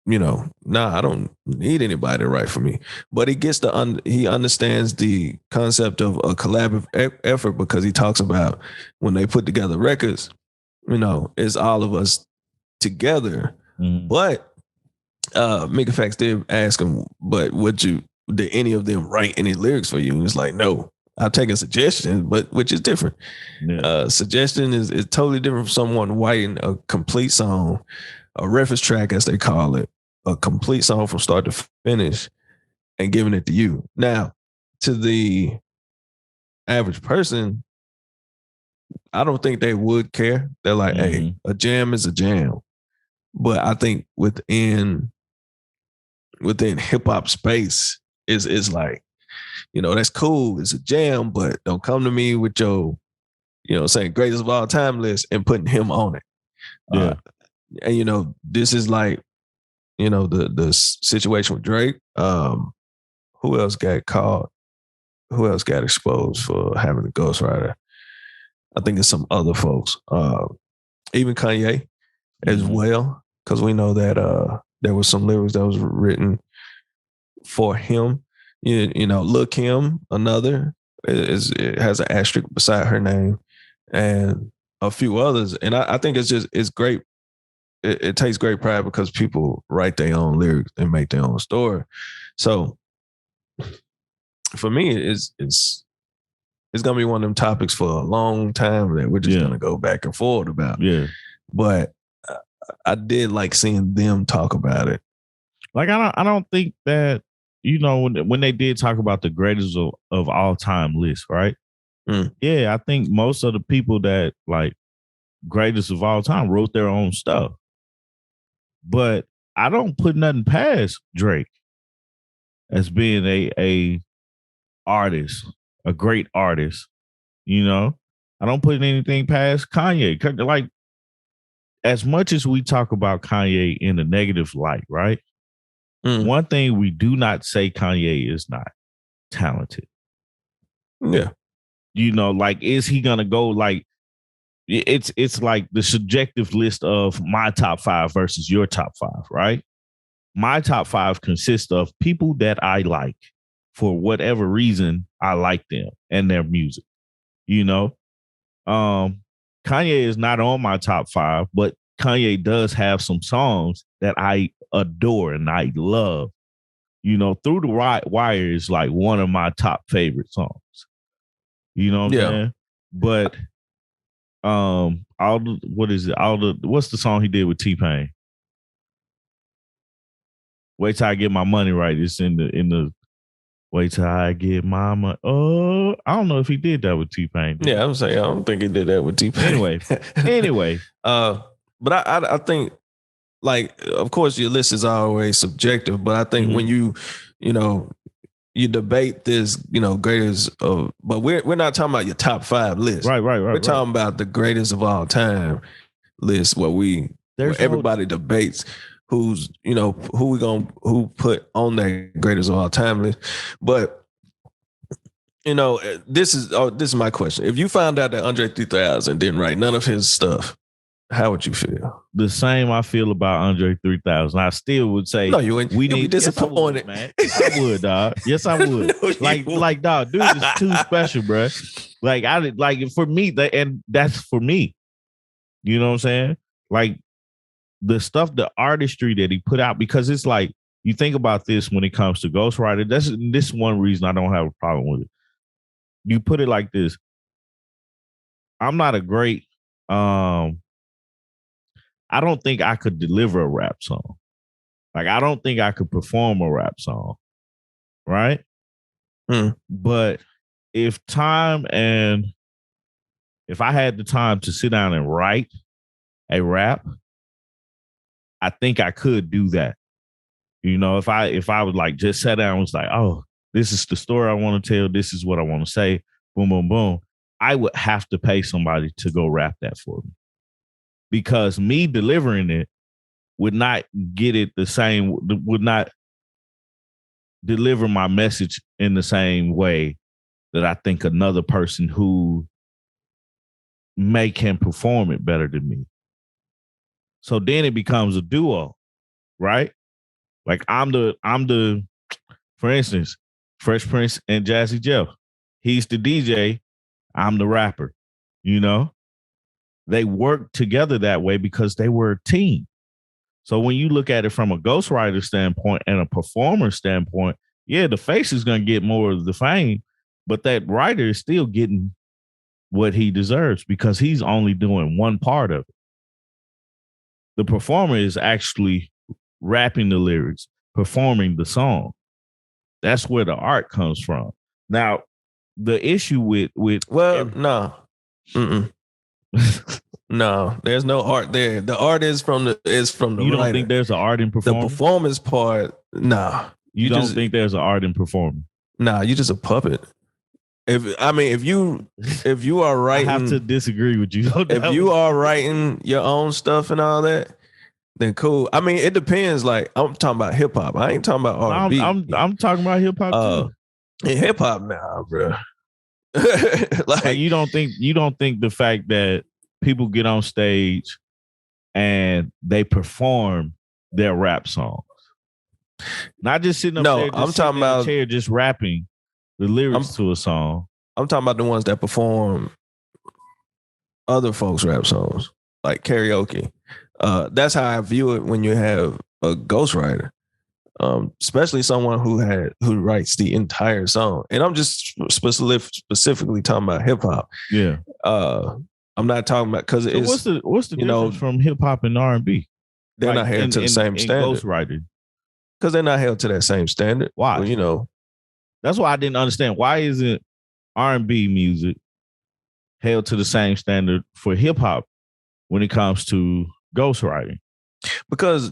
I don't need anybody to write for me. But he gets he understands the concept of a collaborative effort, because he talks about when they put together records, it's all of us together. But Mega Facts did ask him, but did any of them write any lyrics for you? And it's like, no. I'll take a suggestion, but which is different. Yeah. Suggestion is totally different from someone writing a complete song, a reference track, as they call it, a complete song from start to finish, and giving it to you. Now, to the average person, I don't think they would care. They're like, hey, a jam is a jam. But I think within hip hop space, is like, that's cool. It's a jam, but don't come to me with your, saying greatest of all time list and putting him on it. Yeah. And, this is like, the situation with Drake. Who else got caught? Who else got exposed for having a ghostwriter? I think it's some other folks. Even Kanye as well, because we know that there was some lyrics that was written for him. Lil' Kim, another, it has an asterisk beside her name, and a few others. And I think it's great. It takes great pride because people write their own lyrics and make their own story. So for me, it's gonna be one of them topics for a long time that we're just gonna go back and forth about. Yeah, but I did like seeing them talk about it. Like I don't think that. When they did talk about the greatest of all time list, right? Yeah, I think most of the people that like greatest of all time wrote their own stuff. But I don't put nothing past Drake as being a artist, a great artist. I don't put anything past Kanye. Like, as much as we talk about Kanye in a negative light, right? One thing we do not say Kanye is not talented. Yeah. Like, is he gonna go like it's like the subjective list of my top 5 versus your top 5, right? My top 5 consists of people that I like for whatever reason. I like them and their music. Kanye is not on my top 5, but Kanye does have some songs that I adore and I love. Through the Wire is like one of my top favorite songs. You know what I'm saying? But what's the song he did with T-Pain? Wait till I get my money right. It's in the wait till I get my money. Oh, I don't know if he did that with T-Pain. Yeah, I'm saying I don't think he did that with T-Pain. Anyway. But I think, like, of course, your list is always subjective. But I think when you debate this, greatest of, but we're not talking about your top 5 list. Right. We're talking about the greatest of all time list, where everybody debates who put on that greatest of all time list. But this is my question. If you found out that Andre 3000 didn't write none of his stuff, how would you feel? The same I feel about Andre 3000. I still would say no, you wouldn't. You'd be disappointed, man. I would, dog. Yes, I would. No, like, dog, dude is too special, bro. Like, for me, and that's for me. You know what I'm saying? Like, the stuff, the artistry that he put out, because it's like, you think about this when it comes to Ghostwriter. This one reason I don't have a problem with it. You put it like this. I'm not a great I don't think I could deliver a rap song. Like, I don't think I could perform a rap song. Right? But if I had the time to sit down and write a rap, I think I could do that. If I would like just sat down and was like, oh, this is the story I want to tell. This is what I want to say. Boom, boom, boom. I would have to pay somebody to go rap that for me. because me delivering it would not get it the same, would not deliver my message in the same way that I think another person who can perform it better than me. So then it becomes a duo, right? Like I'm the, for instance, Fresh Prince and Jazzy Jeff. He's the DJ, I'm the rapper. You know, they work together that way because they were a team. So when you look at it from a ghostwriter standpoint and a performer standpoint, yeah, the face is going to get more of the fame, but that writer is still getting what he deserves because he's only doing one part of it. The performer is actually rapping the lyrics, performing the song. That's where the art comes from. Now, the issue with no. No, there's no art there. The art is from the You don't writer. think there's an art in performing? The performance part, nah. You don't think there's an art in performing? Nah, you just a puppet. If you are writing, I have to disagree with you. If you are writing your own stuff and all that, then cool. I mean, it depends. Like I'm talking about hip hop. I ain't talking about R&B. I'm talking about hip hop too. In hip hop now, bro. like you don't think the fact that people get on stage and they perform their rap songs, not just sitting up there. I'm talking about a chair just rapping the lyrics to a song. I'm talking about the ones that perform other folks' rap songs, like karaoke. That's how I view it when you have a ghostwriter, especially someone who writes the entire song. And I'm just specifically talking about hip hop. Yeah. I'm not talking about because it's what's the difference from hip hop and R&B? They're not held to the same standard. Ghostwriter, because they're not held to that same standard. Why? Well, that's why I didn't understand. Why isn't R&B music held to the same standard for hip hop when it comes to ghostwriting? Because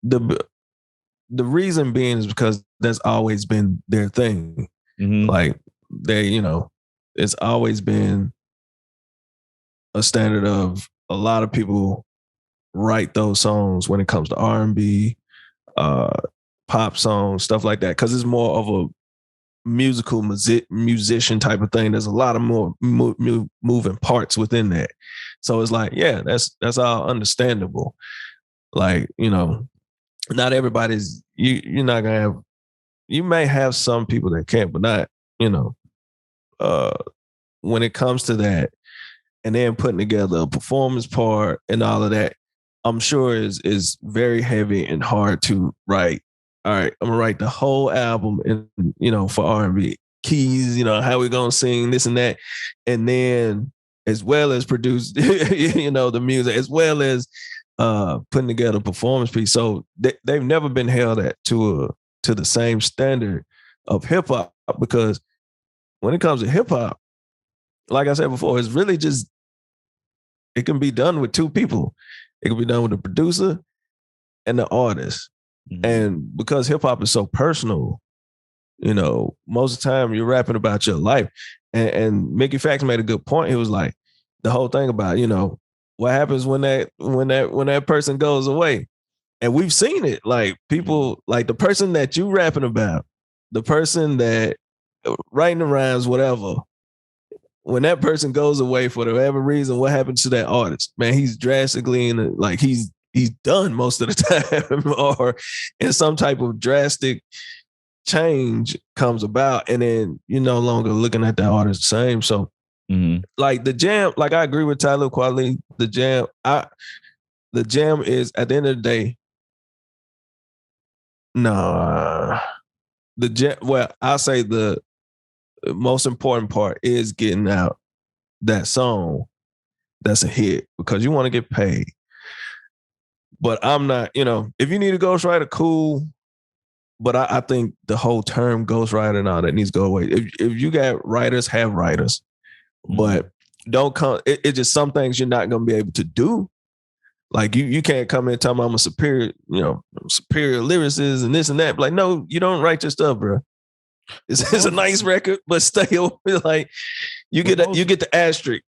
the reason being is because that's always been their thing. Mm-hmm. Like it's always been a standard of a lot of people write those songs when it comes to R&B, pop songs, stuff like that, because it's more of a musical musician type of thing. There's a lot of more moving parts within that. So it's like, yeah, that's all understandable. Like, not everybody's, you're not gonna have, you may have some people that can't, but not, when it comes to that, and then putting together a performance part and all of that, I'm sure is very heavy and hard to write. All right, I'm gonna write the whole album and for R&B keys, how we gonna sing this and that, and then as well as produce the music, as well as putting together a performance piece. So they've never been held to the same standard of hip hop, because when it comes to hip hop, like I said before, it's really just, it can be done with two people. It can be done with the producer and the artist. Mm-hmm. And because hip hop is so personal, most of the time you're rapping about your life. And Mickey Fax made a good point. He was like, the whole thing about, what happens when that person goes away. And we've seen it. Like people, like the person that you rapping about, the person that writing the rhymes, whatever, when that person goes away for whatever reason, what happens to that artist? Man, he's drastically he's done most of the time, or in some type of drastic change comes about, and then you're no longer looking at that artist the same. So, like the jam, like I agree with Tyler Quali. The jam is, at the end of the day, the jam. Well, I'll say the most important part is getting out that song that's a hit, because you want to get paid. But I'm not, if you need a ghostwriter, cool. But I think the whole term ghostwriter and all that needs to go away. If you got writers, have writers. But don't come, it's just some things you're not going to be able to do. Like you can't come in and tell me I'm a superior lyricist and this and that. Like, no, you don't write your stuff, bro. It's a nice record, but stay over. Like you get the asterisk.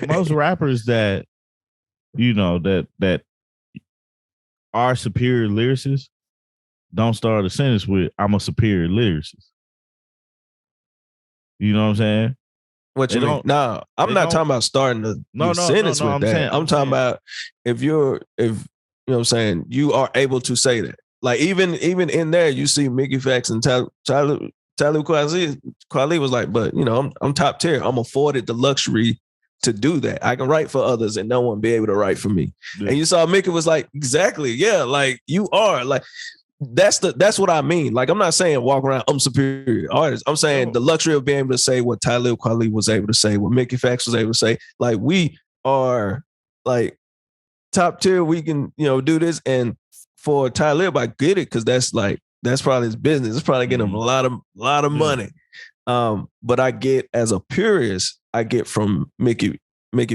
Most rappers that you know, that our superior lyricists don't start a sentence with "I'm a superior lyricist." You know what I'm saying? What you They mean? don't. No, I'm They not don't. talking about starting the No, your no, no, sentence no. with I'm that. saying. I'm talking about if you know what I'm saying, you are able to say that. Like even in there, you see Mickey Fax and Talib Kweli was like, but you know, I'm top tier. I'm afforded the luxury to do that. I can write for others and no one be able to write for me. Yeah. And you saw Mickey was like, exactly, yeah, like you are like. That's what I mean. Like I'm not saying walk around I'm superior artist. I'm saying the luxury of being able to say what Talib Kweli was able to say, what Mickey Fax was able to say. Like we are like top tier. We can do this. And for Talib, I get it because that's probably his business. It's probably getting him a lot of money. But I get as a purist, I get from Mickey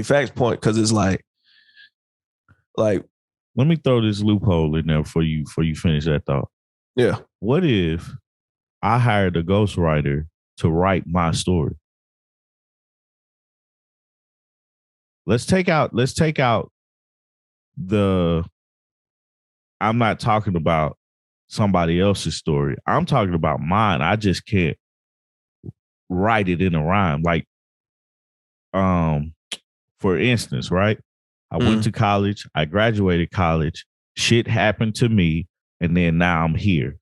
Fax point because it's like. Let me throw this loophole in there for you finish that thought. Yeah. What if I hired a ghostwriter to write my story? Let's take out the I'm not talking about somebody else's story. I'm talking about mine. I just can't write it in a rhyme. Like, for instance, right? I went to college. I graduated college. Shit happened to me. And then now I'm here.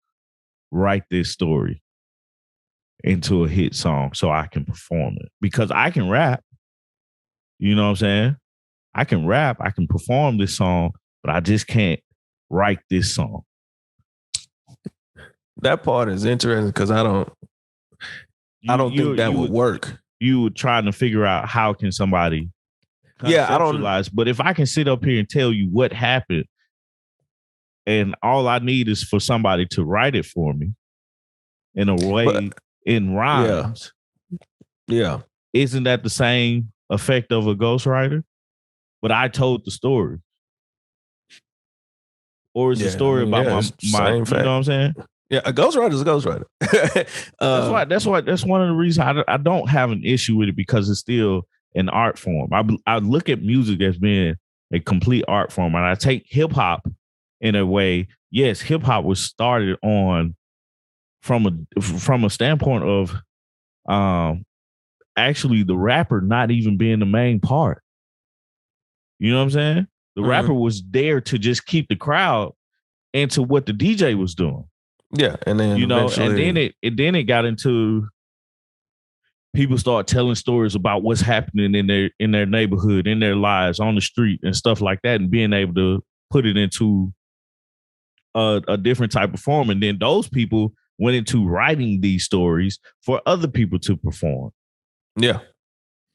Write this story into a hit song so I can perform it. Because I can rap. You know what I'm saying? I can rap. I can perform this song, but I just can't write this song. That part is interesting because I don't think that would work. You were trying to figure out how can somebody conceptualize. But if I can sit up here and tell you what happened, and all I need is for somebody to write it for me in a way in rhymes. Yeah. Isn't that the same effect of a ghostwriter? But I told the story. Or is the story about my you know what I'm saying? Yeah, a ghostwriter is a ghostwriter. That's one of the reasons I don't have an issue with it because it's still an art form. I look at music as being a complete art form, and I take hip hop in a way. Yes, hip hop was started on from a standpoint of actually the rapper not even being the main part. You know what I'm saying? The rapper was there to just keep the crowd into what the DJ was doing. Yeah, and then and then it got into people start telling stories about what's happening in their neighborhood, in their lives, on the street, and stuff like that, and being able to put it into a different type of form. And then those people went into writing these stories for other people to perform. Yeah,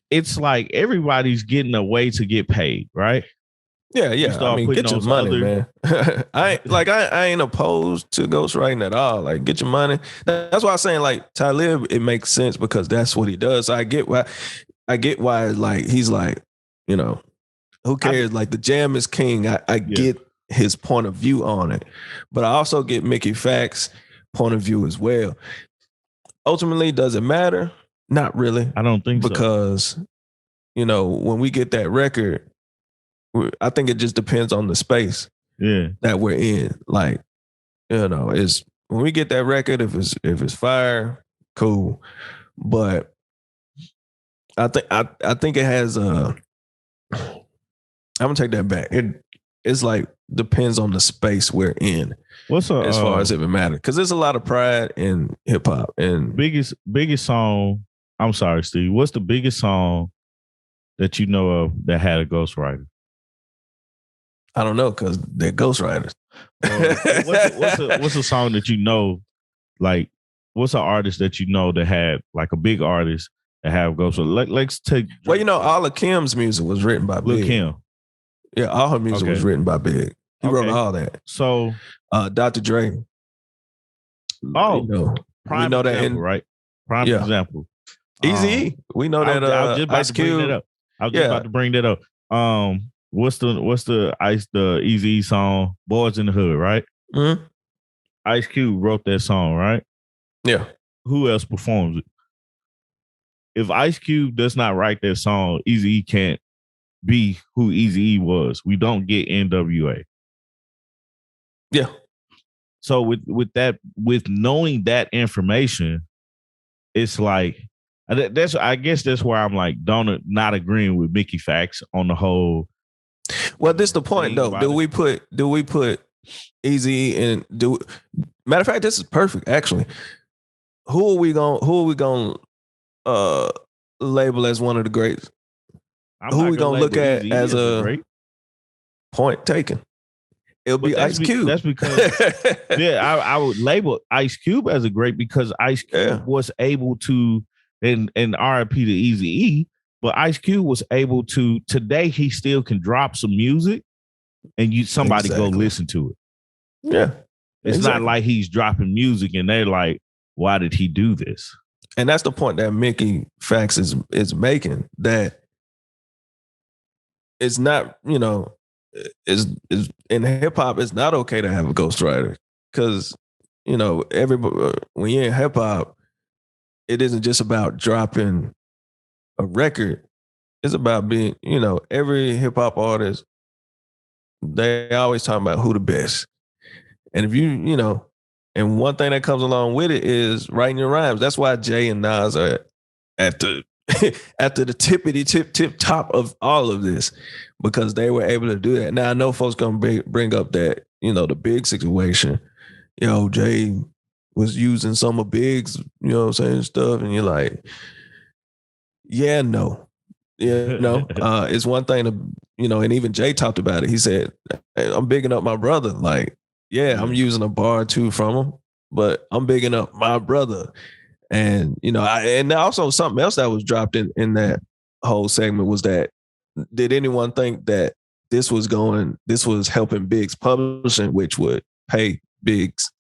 it's like everybody's getting a way to get paid, right? Yeah. I mean, get your money, man. I ain't opposed to ghostwriting at all. Like, get your money. That's why I'm saying, like, Talib, it makes sense because that's what he does. So I get why like he's like, who cares? Like the jam is king. I get his point of view on it, but I also get Mickey Fax's point of view as well. Ultimately, does it matter? Not really. I don't think because, when we get that record, I think it just depends on the space that we're in. Like, is when we get that record, if it's fire, cool. But I think it has I'm gonna take that back. It's like depends on the space we're in. As far as if it matters, because there's a lot of pride in hip hop and biggest song. I'm sorry, Steve. What's the biggest song that you know of that had a ghostwriter? I don't know because they're ghostwriters. What's a song that you know? Like, what's an artist that you know that had like a big artist that have ghostwriters? Let's take. Well, all of Kim's music was written by Lil' Big. Kim. Yeah, all her music was written by Big. He wrote all that. So, Dr. Dre. Oh, we know that right? Prime example. Easy. We know that. I was just about to bring that up. I was just about to bring that up. What's the Easy song "Boys in the Hood"? Right. Mm-hmm. Ice Cube wrote that song, right? Yeah. Who else performs it? If Ice Cube does not write that song, Easy can't be who Eazy-E was. We don't get NWA. Yeah. So with knowing that information, it's like I guess that's where I'm like not agreeing with Mickey Facts on the whole. Well, this the point though. Do we put Eazy in? Matter of fact, this is perfect actually. Who are we gonna label as one of the greats? Who are we gonna look at Eazy-E as a great? Point taken? It'll be Ice Cube. That's because I would label Ice Cube as a great because Ice Cube was able to, and RIP to Eazy-E, but Ice Cube was able to. Today he still can drop some music, and somebody go listen to it. Yeah, it's not like he's dropping music and they're like, "Why did he do this?" And that's the point that Mickey Facts is making. That it's not, is in hip hop, it's not okay to have a ghostwriter because everybody when you're in hip hop, it isn't just about dropping a record. It's about being, every hip hop artist, they always talk about who the best. And if and one thing that comes along with it is writing your rhymes. That's why Jay and Nas are at the after the tip top of all of this, because they were able to do that. Now I know folks gonna bring up that the Big situation. Jay was using some of Big's saying stuff, and you're like, yeah, no, it's one thing to and even Jay talked about it. He said, hey, I'm bigging up my brother. Like, I'm using a bar or two from him, but I'm bigging up my brother. And and also something else that was dropped in that whole segment was that, did anyone think that this was helping Big's publishing, which would pay Big's,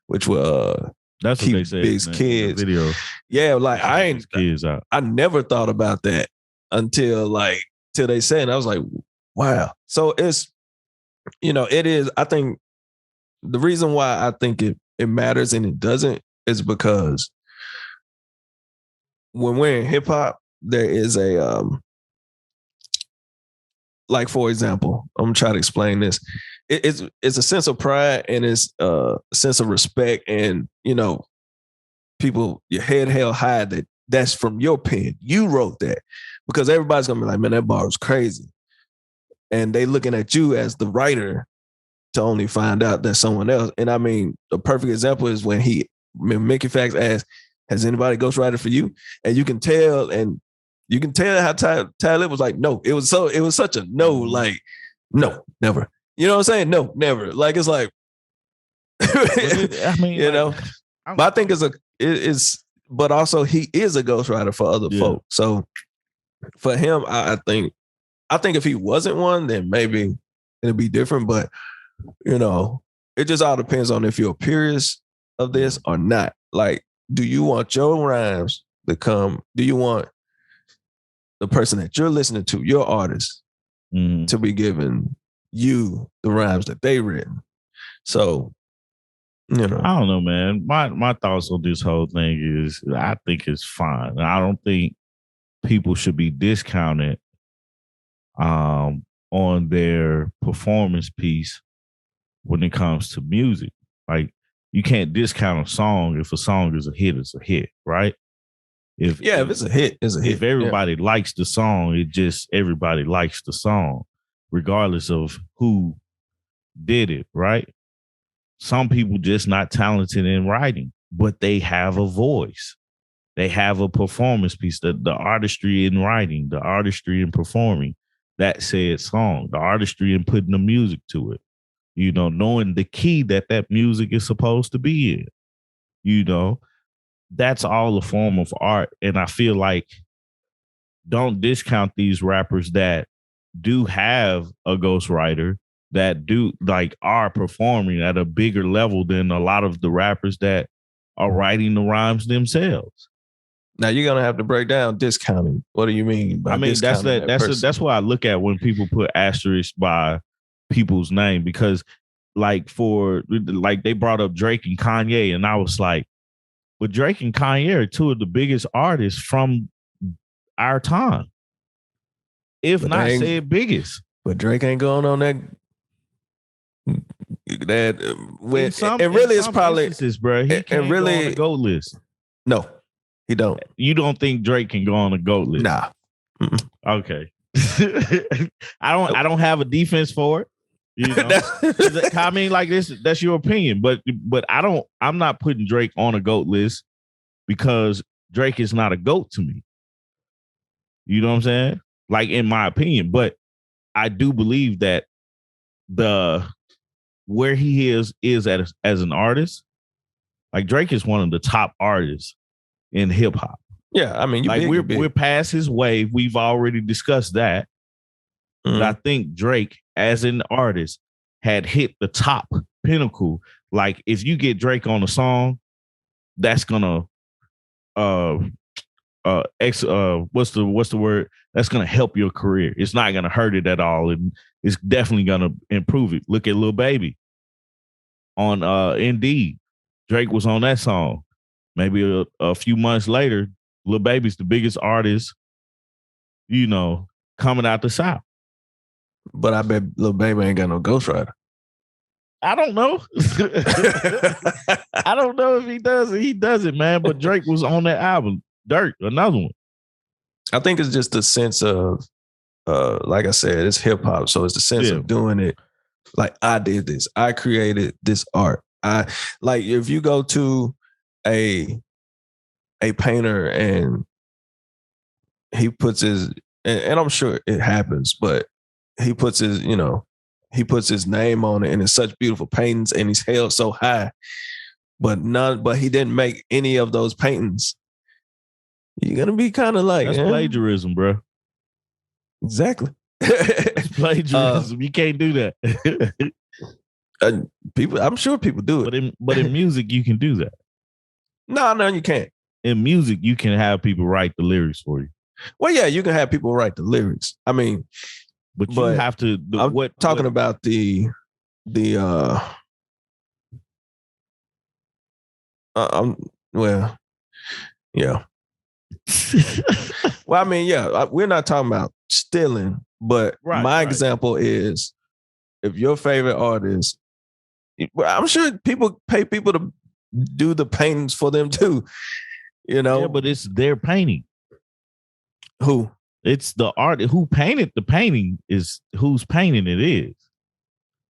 which would that's keep what they said, Big's kids. Video. Yeah, like I never thought about that until they said, and I was like, wow. So it's it is. I think the reason why I think it matters and it doesn't is because when we're in hip hop, there is a like, for example, I'm trying to explain this. It's a sense of pride and it's a sense of respect, and people, your head held high that's from your pen. You wrote that, because everybody's gonna be like, man, that bar was crazy, and they looking at you as the writer to only find out that someone else. And I mean, the perfect example is when Mickey Facts asked, has anybody ghostwriter for you? And you can tell how Tyler was like, no. It was such a no, like, no, never. You know what I'm saying? No, never. Like, it's like, I mean, but I think but also he is a ghostwriter for other folk. So for him, I think if he wasn't one, then maybe it'd be different. But it just all depends on if you're a purist of this or not. Like, do you want your rhymes to come? Do you want the person that you're listening to, your artist, to be giving you the rhymes that they written? So, I don't know, man. My thoughts on this whole thing is, I think it's fine. I don't think people should be discounted on their performance piece when it comes to music. Like, you can't discount a song. If a song is a hit, it's a hit, right? If it's a hit, it's a hit. If everybody likes the song, everybody likes the song, regardless of who did it, right? Some people just not talented in writing, but they have a voice. They have a performance piece, the artistry in writing, the artistry in performing that said song, the artistry in putting the music to it, knowing the key that music is supposed to be in, that's all a form of art. And I feel like, don't discount these rappers that do have a ghostwriter, that are performing at a bigger level than a lot of the rappers that are writing the rhymes themselves. Now you're gonna have to break down discounting. What do you mean by discounting? That's what I look at when people put asterisks by people's name, because they brought up Drake and Kanye, and I was like, but Drake and Kanye are two of the biggest artists from our time. if not said biggest. But Drake ain't going on that. When and really it's probably bro. He can't really go on the GOAT list. No, he don't. You don't think Drake can go on the GOAT list? Nah. Okay. I don't have a defense for it. You know? I mean, like this, that's your opinion, but I'm not putting Drake on a GOAT list because Drake is not a GOAT to me. You know what I'm saying? Like in my opinion, but I do believe that where he is as an artist, like Drake is one of the top artists in hip hop. Yeah, I mean, we're past his wave. We've already discussed that. Mm-hmm. But I think Drake, as an artist, had hit the top pinnacle. Like if you get Drake on a song, that's gonna what's the word? That's gonna help your career. It's not gonna hurt it at all, and it's definitely gonna improve it. Look at Lil Baby on Indeed. Drake was on that song. Maybe a few months later, Lil Baby's the biggest artist, you know, coming out the South. But I bet Lil Baby ain't got no Ghostwriter. I don't know. I don't know if he does it. He doesn't, man. But Drake was on that album. Dirt, another one. I think it's just the sense of, like I said, it's hip hop. So it's the sense of doing it. Like I did this. I created this art. I like if you go to a painter and he puts his, and I'm sure it happens, but he puts his name on it, and it's such beautiful paintings, and he's held so high. But he didn't make any of those paintings. You're gonna be kind of like that's plagiarism, bro. Exactly. That's plagiarism. You can't do that. People, I'm sure people do it. But in music, you can do that. No, you can't. In music, you can have people write the lyrics for you. Well, yeah, you can have people write the lyrics. I mean, but you have to. I'm talking about the. Well, yeah. Well, I mean, yeah, we're not talking about stealing, but my example is if your favorite artist, I'm sure people pay people to do the paintings for them too, you know. Yeah, but it's their painting. Who? It's the art. Who painted the painting is whose painting it is.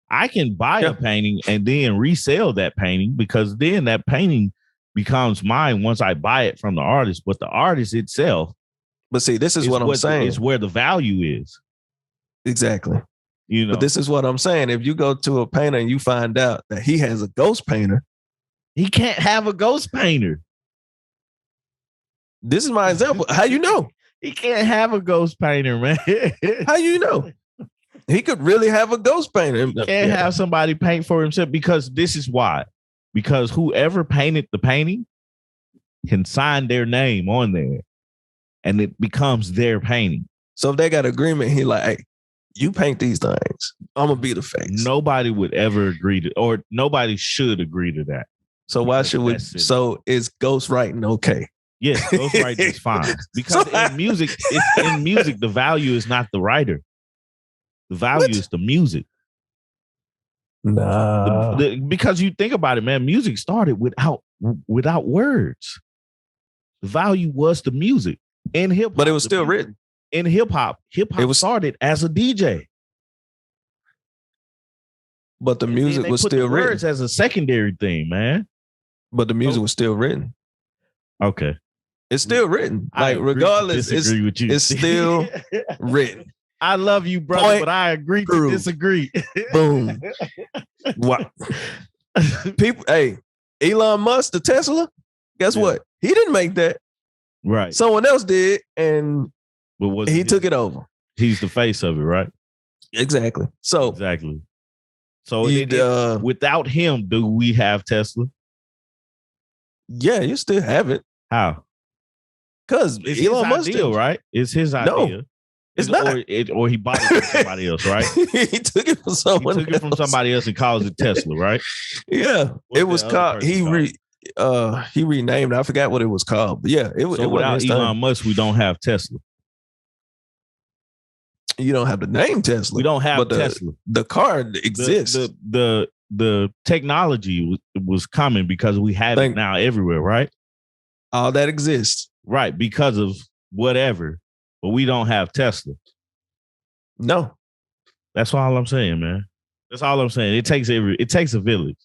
I can buy a painting and then resell that painting because then that painting becomes mine once I buy it from the artist. But the artist itself. But see, this is what I'm saying. It's where the value is. Exactly. You know. But this is what I'm saying. If you go to a painter and you find out that he has a ghost painter, he can't have a ghost painter. This is my example. How you know? He can't have a ghost painter, man. How you know? He could really have a ghost painter. He can't have somebody paint for himself because this is why. Because whoever painted the painting can sign their name on there and it becomes their painting. So if they got agreement, he like, hey, you paint these things. I'm going to be the face. Nobody would ever agree to, or nobody should agree to that. So why should we? So is ghostwriting okay? Yes, ghostwriting is fine. Because in music, the value is not the writer. The value is the music. Nah. Because you think about it, man, music started without words. The value was the music. In hip hop. But it was still written. In hip hop started as a DJ. But the music was still written. Words as a secondary thing, man. But the music was still written. Okay. It's still written. Like, regardless, it's still written. I love you, brother, but I agree to disagree. Boom. What? People, hey, Elon Musk, the Tesla, guess what? He didn't make that. Right. Someone else did, and he took it over. He's the face of it, right? Exactly. So without him, do we have Tesla? Yeah, you still have it. How? Because Elon Musk deal, right? It's his idea. No, it's not. Or he bought it from somebody else, right? He took it from someone. He took it from somebody else and calls it Tesla, right? Yeah, it was called. He renamed. I forgot what it was called, but yeah, it was. So without Elon Musk, we don't have Tesla. You don't have the name Tesla. We don't have but Tesla. The car exists. The technology was coming because we have it now everywhere, right? All that exists. Right, because of whatever. But we don't have Tesla. No. That's all I'm saying, man. That's all I'm saying. It takes a village.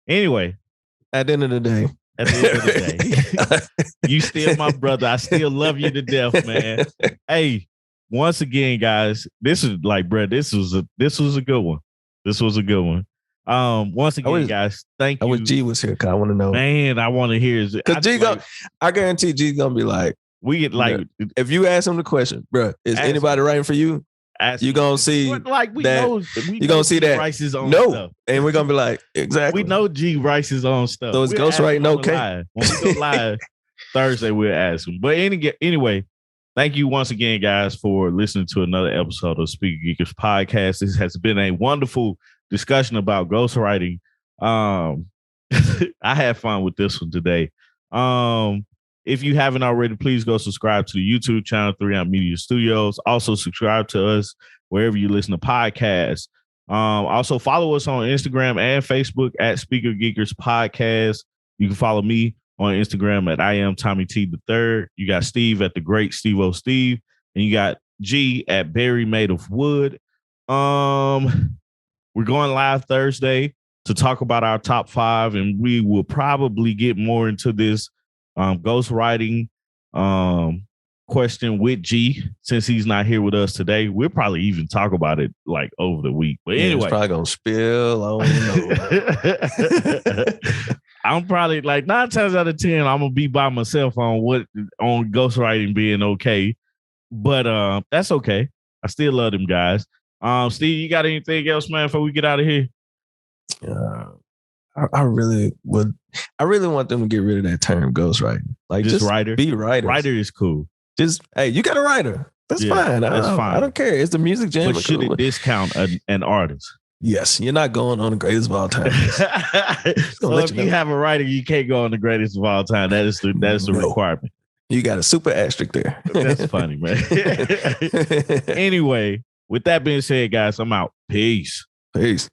Anyway. At the end of the day. You still my brother. I still love you to death, man. Hey, once again, guys, this is like, bro, this was a good one. Once again, guys, thank you. I wish G was here because I want to know. Man, I want to hear. I guarantee G's gonna be like, we get like, if you ask him the question, bro, is anybody writing for you? You gonna see like we that. Know, you gonna see that. Rice's own no, stuff. And we're gonna be like, exactly. We know G Rice's own stuff. So it's ghostwriting okay. When we go live Thursday, we'll ask him. But anyway, thank you once again, guys, for listening to another episode of Speaker Geekers podcast. This has been a wonderful discussion about ghostwriting. I had fun with this one today. If you haven't already, please go subscribe to the YouTube channel, 3 Media Studios. Also, subscribe to us wherever you listen to podcasts. Also, follow us on Instagram and Facebook at Speaker Geekers Podcast. You can follow me on Instagram at I am Tommy T the Third. You got Steve at the Great Steve O Steve, and you got G at Berry Made of Wood. We're going live Thursday to talk about our top 5, and we will probably get more into this ghostwriting question with G since he's not here with us today. We'll probably even talk about it like over the week. But anyway, it's probably gonna spill. I don't know. I'm probably like 9 times out of 10, I'm gonna be by myself on ghostwriting being okay. But that's okay. I still love them guys. Steve, you got anything else, man, before we get out of here? I really want them to get rid of that term ghostwriting. Like just writer. Be writers. Writer is cool. Just hey, you got a writer. That's fine. That's fine. I don't care. It's the music jam. But should it discount an artist? Yes, you're not going on the greatest of all time. So if you have a writer, you can't go on the greatest of all time. That is the requirement. You got a super asterisk there. That's funny, man. Anyway, with that being said, guys, I'm out. Peace. Peace.